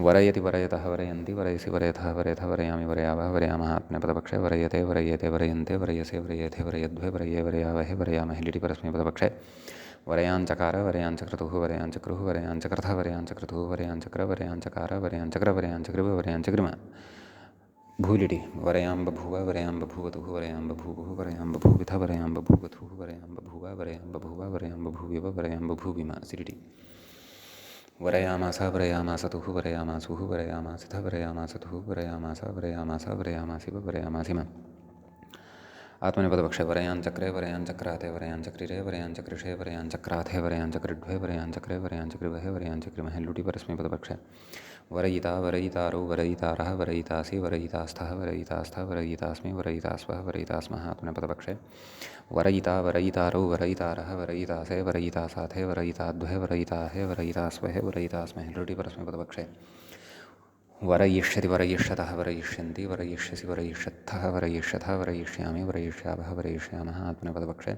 वरयति वरयतः वरयन्ति वरयसि वरयथः वरयथ वरयामि वरयावः वरयामः आत्मनेपदपक्षे वरयते वरयेते वरयन्ते वरयसे वरयेथे वरयध्वे वरये वरयावहे वरयामहि लिटि परस्मैपदपक्षे वरयांचकार वरयांचक्रतुः वरयांचक्रुः वरयांचक्रथः वरयांचक्रतुः वरयांचक्र वरयांचकार वरयांचक्र वरयांचकृव वरयांचकृम भूलिटि वरयां बभूव वरयां बभूवतुः वरयां बभूवुः वरयां बभूविथ वरयां बभूवथुः वरयां बभूव वरयां बभूव वरयां बभूविव वरयां बभूविम सिरिटि वरयामास वरयामासतुः वरयामासुः वरयामासिथ वरयामासतुः वरयामास वरयामास वरयामासिव वरयामासिम आत्मनेपदपक्षे वरयांचक्रे वरयांचक्राते वरयांचक्रिरे वरयांचकृषे वरयांचक्राथे वरयांचकृड्वे वरयांचक्रे वरयांचकृवहे वरयांचकृमहे लुटि परस्मैपदपक्षे वरयिता वरयितारो वरयितारः वरयितासि वरयितास्थः वरयितास्थ वरयितास्मि वरयितास्वः वरयितास्मः आत्मनेपदपक्षे वरयिता वरयितारो वरयितारः वरयितासे वरयितासाथे वरयिताद्वे वरयिताहे वरयितास्वहे वरयितास्महे लुटि परस्मैपदपक्षे वरयिष्यति वरयिष्यतः वरयिष्यन्ति वरयिष्यसि वरयिष्यत्थः वरयिष्यथः वरयिष्यामि वरयिष्यावः वरयिष्यामः आत्मनेपदपक्षे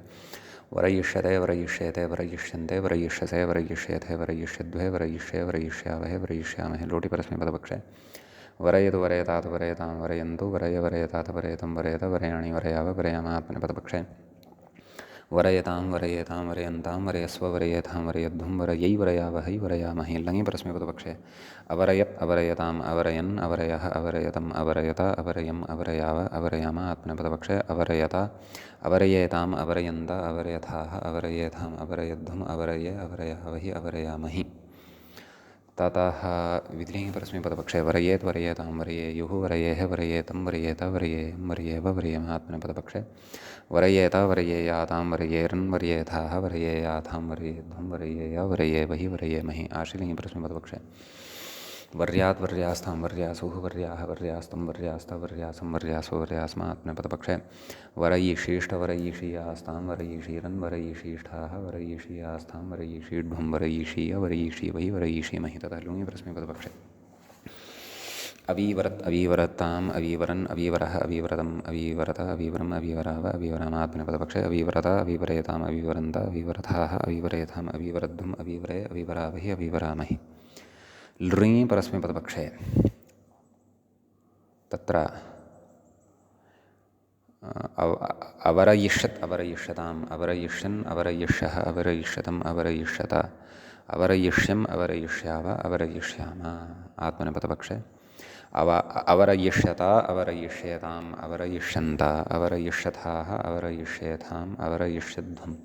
वरयिष्यते वरयिष्येते वरयिष्यन्ते वरयिष्यसे वरयिष्येथे वरयिष्यद्वे वरयिष्ये वरयिष्यावहे वरयिष्यामहे लोटि परस्मैपदपक्षे वरयतु वरयतात् वरयतां वरयन्तु वरय वरयतात् वरयतं वरयत वरयाणि वरयाव वरयाम आत्मनेपदपक्षे वरयतां वरयेतां वरयन्तां वरयस्व वरयेथां वरयध्वं वरयै वरयावहै वरयामहे लङि परस्मैपदपक्षे अवरयत् अवरयताम् अवरयन् अवरयः अवरयतम् अवरयत अवरयम् अवरयाव अवरयाम आत्मनेपदपक्षे अवरयत अवरयेताम् अवरयन्त अवरयथाः अवरयेथाम् अवरयध्वम् अवरये अवरयावहि अवरयामहि ततः विधिलिङ्गि परस्मैपदपक्षे वरयेत् वरयेतां वरयेयुः वरयेः वरयेतं वरयेत वरयेयं वरयेव वरयेम आत्मनेपदपक्षे वरयेत वरयेयातां वरयेरन् वरयेथाः वरयेयाथां वरयेध्वं वरयेय वरयेवहि वरयेमहि आश्रीलिङ्गि परस्मैपदपक्षे वर्यात् वर्यास्तां वर्यासुः वर्याः वर्यास्तं वर्यास्त वर्यासं वर्यासो वर्यास्म आत्मनेपदपक्षे वरयिषीष्ठ वरयिषीयास्तां वरयिषीरन् वरयिषीष्ठाः वरयिषीयास्तां वरयिषीड्वं वरयिषीय वरयिषीवहि वरयिषीमहि ततः लुङि परस्मैपदपक्षे अवीवरत् अवीवरताम् अवीवरन् अवीवरः अवीवरतम् अवीवरत अवीवरम् अवीवराव अवीवरामात्मनेपदपक्षे अवीवरत अवीवरेताम् अवीवरन्त अवीवरथाः अवीवरेथाम् अवीवरध्वम् अवीवरे अवीवरावहि अवीवरामहि लृङि परस्मैपदपक्षे तत्र अवरयिष्यत् अवरयिष्यताम् अवरयिष्यन् अवरयिष्यः अवरयिष्यतम् अवरयिष्यत अवरयिष्यम् अवरयिष्याव अवरयिष्याम आत्मनेपदपक्षे अवरयिष्यत अवरयिष्येताम् अवरयिष्यन्त अवरयिष्यथाः अवरयिष्येथाम् अवरयिष्यध्वम्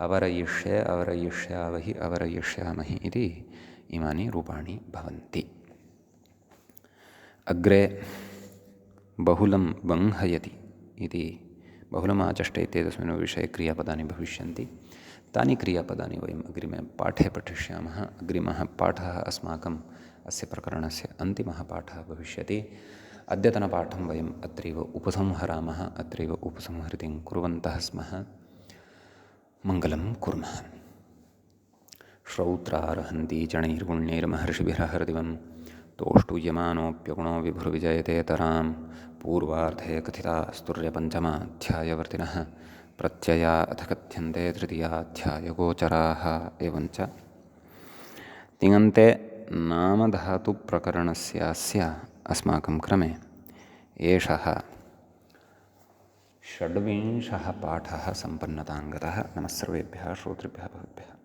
अवरयिष्ये अवरयिष्यावहि अवरयिष्यामहि इति इमानि रूपाणि भवन्ति अग्रे बहुलं वंहयति इति बहुलमाचष्टे इत्येतस्मिन् विषये क्रियापदानि भविष्यन्ति तानि क्रियापदानि वयम् अग्रिमे पाठे पठिष्यामः। अग्रिमः पाठः अस्माकम् अस्य प्रकरणस्य अन्तिमः पाठः भविष्यति। अद्यतनपाठं वयम् अत्रैव उपसंहरामः। अत्रैव उपसंहृतिं कुर्वन्तः स्मः। मङ्गलं कुर्मः। श्रौत्रार्हन्ति चणैर्गुण्यैर्महर्षिभिरहृदिवं तोष्टुयमानोऽप्यगुणो विभुर्विजयतेतरां पूर्वार्धे कथितास्तुर्यपञ्चमाध्यायवर्तिनः प्रत्यया अथ कथ्यन्ते तृतीयाध्यायगोचराः एवञ्च तिङन्ते नामधातुप्रकरणस्यास्य अस्माकं क्रमे एषः षड्विंशः पाठः सम्पन्नताङ्गतः। नमः सर्वेभ्यः श्रोतृभ्यः भवद्भ्यः।